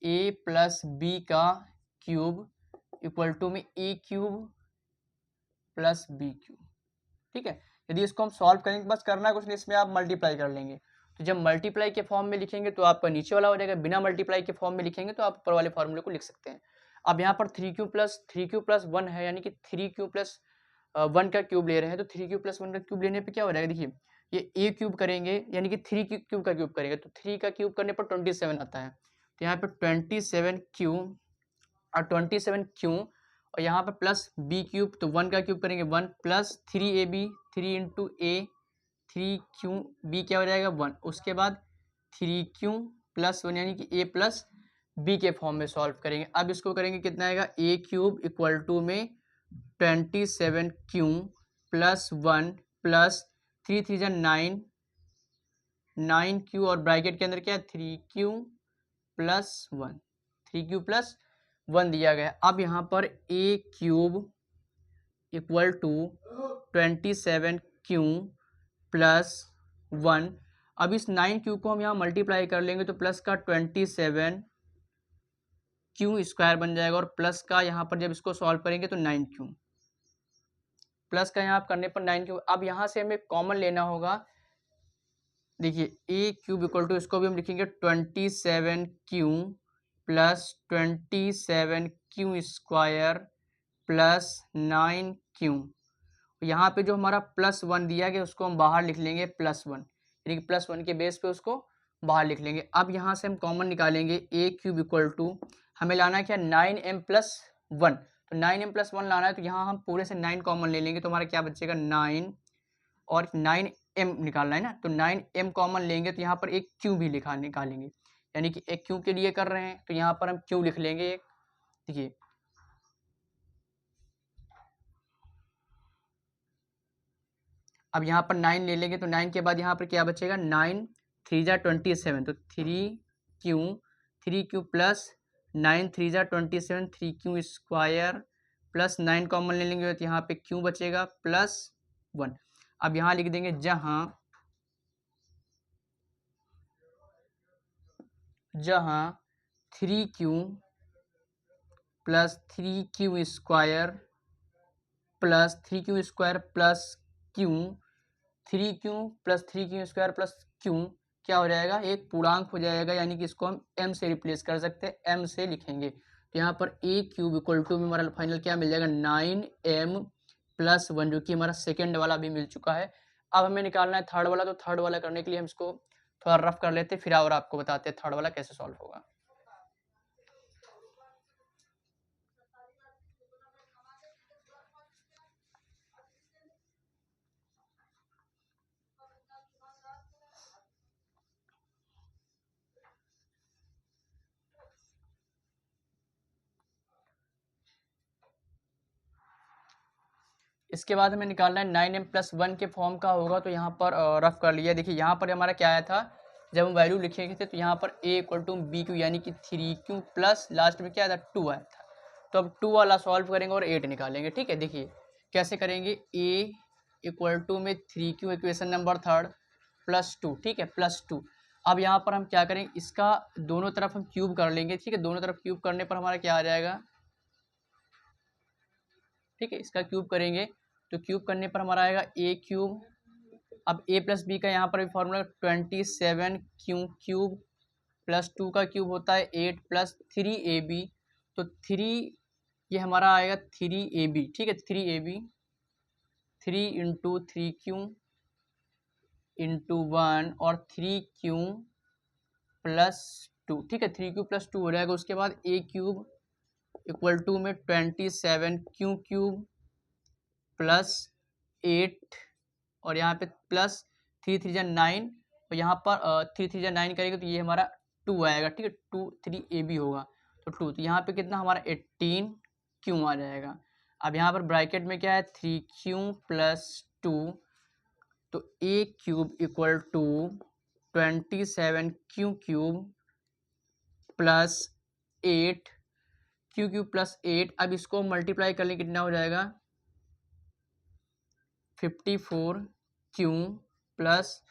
a प्लस बी का क्यूब इक्वल टू में a cube plus B cube. ठीक है, यदि इसको हम सॉल्व करेंगे, बस करना कुछ नहीं, इसमें आप मल्टीप्लाई कर लेंगे, तो जब मल्टीप्लाई के फॉर्म में लिखेंगे तो आपका नीचे वाला हो जाएगा, बिना मल्टीप्लाई के फॉर्म में लिखेंगे तो आप ऊपर वाले फॉर्मूले को लिख सकते हैं। अब यहाँ पर 3q प्लस 1 है, यानी कि 3q प्लस 1 का क्यूब ले रहे हैं, तो 3q प्लस 1 का क्यूब लेने पे क्या हो जाएगा, देखिए ये a क्यूब करेंगे यानी कि 3 क्यूब का क्यूब करेंगे, तो 3 का क्यूब करने पर 27 आता है, तो यहाँ पे 27q और 27q और यहाँ पर प्लस बी क्यूब, तो 1 का क्यूब करेंगे 1 प्लस 3ab, 3 इंटू ए, 3q, बी क्या हो जाएगा 1, उसके बाद 3q प्लस 1 यानी कि a प्लस बी के फॉर्म में सॉल्व करेंगे। अब इसको करेंगे कितना आएगा, ए क्यूब इक्वल टू में 27q प्लस 1 प्लस 3 3 जा 9, 9q और ब्रैकेट के अंदर क्या है 3q प्लस 1, 3q प्लस 1 दिया गया है। अब यहाँ पर a cube equal to 27q plus 1, अब इस 9q को हम यहाँ मल्टीप्लाई कर लेंगे तो प्लस का 27q स्क्वायर बन जाएगा और प्लस का यहाँ पर जब इसको सॉल्व करेंगे तो 9q, प्लस का यहाँ करने पर 9q। अब यहाँ से हमें कॉमन लेना होगा, देखिए ए क्यूब इक्वल टू, इसको भी हम लिखेंगे 27q plus 27q square plus 9q। यहाँ पे जो हमारा प्लस 1 दिया गया उसको हम बाहर लिख लेंगे प्लस 1, यानी कि प्लस 1 के बेस पे उसको बाहर लिख लेंगे। अब यहाँ से हम कॉमन निकालेंगे ए क्यूब इक्वल टू, हमें लाना है क्या 9m प्लस 1, तो 9m प्लस 1 लाना है, तो यहाँ हम पूरे से 9 कॉमन ले लेंगे तो हमारा क्या बचेगा 9 और 9m निकालना है ना, तो 9m कॉमन लेंगे तो यहाँ पर एक क्यू भी निकालेंगे, यानी कि एक क्यू के लिए कर रहे हैं तो यहाँ पर हम क्यू लिख लेंगे एक। देखिए अब यहाँ पर 9 ले लेंगे तो 9 के बाद यहाँ पर क्या बचेगा 9 3 जा 27, तो 3q प्लस 9 3 जा 27, 3q स्क्वायर प्लस 9 कॉमन ले लेंगे तो यहाँ पे q बचेगा प्लस 1। अब यहाँ लिख देंगे जहाँ 3q plus 3q square plus 3q square plus q, 3q plus 3q square plus q क्या हो जाएगा, एक पूर्णांक हो जाएगा, यानी कि इसको हम m से रिप्लेस कर सकते हैं, m से लिखेंगे तो यहाँ पर a क्यूब इक्वल टू में हमारा फाइनल क्या मिल जाएगा 9m प्लस 1, जो कि हमारा सेकेंड वाला भी मिल चुका है। अब हमें निकालना है थर्ड वाला, तो थर्ड वाला करने के लिए हम इसको थोड़ा रफ कर लेते हैं, फिर और आपको बताते हैं थर्ड वाला कैसे सॉल्व होगा। इसके बाद हमें निकालना है 9m प्लस 1 के फॉर्म का होगा, तो यहाँ पर रफ कर लिया। देखिए यहाँ पर हमारा क्या आया था, जब हम वैल्यू लिखेंगे थे तो यहाँ पर a equal to B Q यानी कि 3q प्लस लास्ट में क्या आया था 2 आया था, तो अब 2 वाला सॉल्व करेंगे और 8 निकालेंगे। ठीक है, देखिए कैसे करेंगे, a इक्वल टू में 3q equation number third plus 2, ठीक है प्लस 2। अब यहाँ पर हम क्या करेंगे, इसका दोनों तरफ हम क्यूब कर लेंगे। ठीक है, दोनों तरफ क्यूब करने पर हमारा क्या आ जाएगा, ठीक है इसका क्यूब करेंगे तो क्यूब करने पर हमारा आएगा a क्यूब, अब a प्लस बी का यहाँ पर भी फॉर्मूला 27q क्यूब प्लस 2 का क्यूब होता है 8 प्लस 3ab, तो 3 ये हमारा आएगा 3ab, ठीक है 3ab, 3 इंटू 3q इंटू 1 और 3q प्लस 2, ठीक है 3q प्लस 2 हो जाएगा। उसके बाद a क्यूब इक्वल टू में 27q क्यूब प्लस 8 और यहाँ पे प्लस 3 3 जा 9 और यहाँ पर 3 3 जा 9 करेंगे तो ये हमारा 2 आएगा, ठीक है 2 3ab होगा तो 2, तो यहाँ पे कितना हमारा 18q आ जाएगा। अब यहाँ पर ब्रैकेट में क्या है 3q प्लस 2, तो a cube equal to 27q cube plus 8 q cube plus 8, अब इसको मल्टीप्लाई करने कितना हो जाएगा 54q प्लस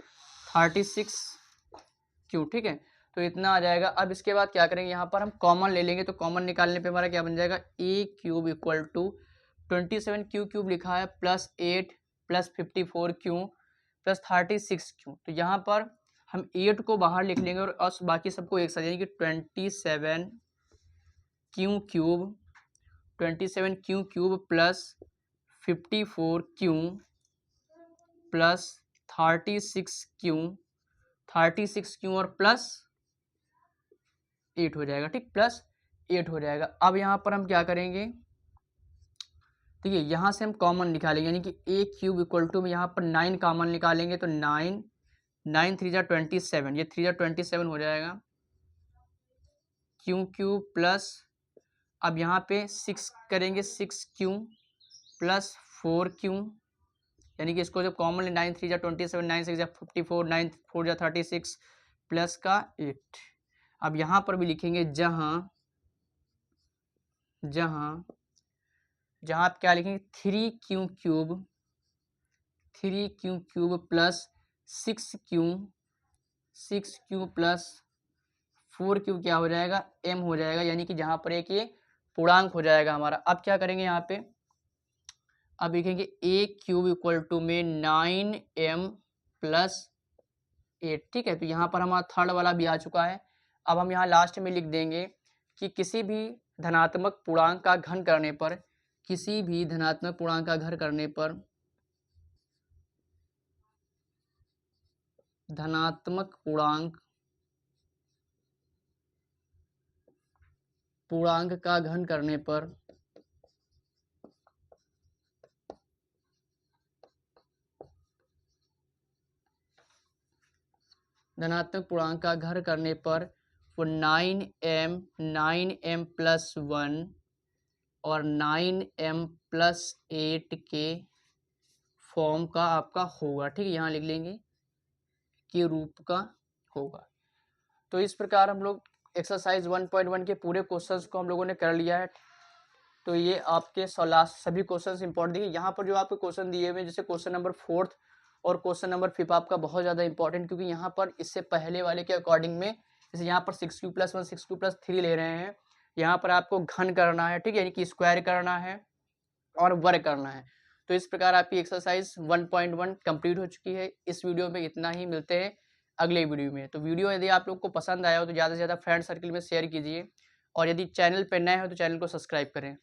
36q, ठीक है तो इतना आ जाएगा। अब इसके बाद क्या करेंगे, यहाँ पर हम कॉमन ले लेंगे, तो कॉमन निकालने पे हमारा क्या बन जाएगा a cube equal to 27q cube लिखा है plus 8 plus 54q plus 36q, तो यहाँ पर हम 8 को बाहर लिख लेंगे और बाकी सबको एक साथ, यानी कि 27q cube plus 54q plus 36q और प्लस 8 हो जाएगा, ठीक प्लस 8 हो जाएगा। अब यहाँ पर हम क्या करेंगे, ठीक है, यहाँ से हम कॉमन निकालेंगे, यानी कि ए क्यूब इक्वल टू में यहाँ पर 9 कॉमन निकालेंगे तो 9 9 3 जा 27, ये 3 जा 27 हो जाएगा। क्यू क्यूब प्लस अब यहाँ पे 6 करेंगे, 6 क्यू प्लस 4 क्यू, यानी कि इसको जब कॉमन ले 9 3 जा 27, 9 6 जा 54, 9 4 जा 36 प्लस का 8। अब यहाँ पर भी लिखेंगे जहाँ आप क्या लिखेंगे 3 Q cube plus 6 Q plus 4 Q क्या हो जाएगा m हो जाएगा, यानी कि जहाँ पर एक ये पूर्णांक हो जाएगा हमारा। अब क्या करेंगे यहाँ पे, अब लिखेंगे ए क्यूब इक्वल टू में 9m प्लस 8। ठीक है, तो यहाँ पर हमारा थर्ड वाला भी आ चुका है। अब हम यहाँ लास्ट में लिख देंगे कि किसी भी धनात्मक पूर्णांक का घन करने पर, किसी भी धनात्मक पूर्णांक का घन करने पर धनात्मक पूर्णांक का घन करने पर धनात्मक पूर्णांक का घन करने पर वो 9m प्लस 1 और 9m प्लस 8 के फॉर्म का आपका होगा। ठीक है, यहाँ लिख लेंगे के रूप का होगा। तो इस प्रकार हम लोग एक्सरसाइज 1.1 के पूरे क्वेश्चंस को हम लोगों ने कर लिया है। तो ये आपके सभी क्वेश्चंस इंपॉर्टेंट दिए। यहाँ पर जो आपके क्वेश्चन दिए हुए, जैसे क्वेश्चन नंबर 4 और क्वेश्चन नंबर 5 आपका बहुत ज़्यादा इंपॉर्टेंट, क्योंकि यहाँ पर इससे पहले वाले के अकॉर्डिंग में, जैसे यहाँ पर 6q+1 6q+3 ले रहे हैं, यहाँ पर आपको घन करना है, ठीक है, यानी कि स्क्वायर करना है और वर्ग करना है। तो इस प्रकार आपकी एक्सरसाइज 1.1 कंप्लीट हो चुकी है। इस वीडियो में इतना ही, मिलते हैं अगले वीडियो में। तो वीडियो यदि आप लोग को पसंद आया हो तो ज़्यादा से ज़्यादा फ्रेंड सर्कल में शेयर कीजिए, और यदि चैनल पर नए हो तो चैनल को सब्सक्राइब करें।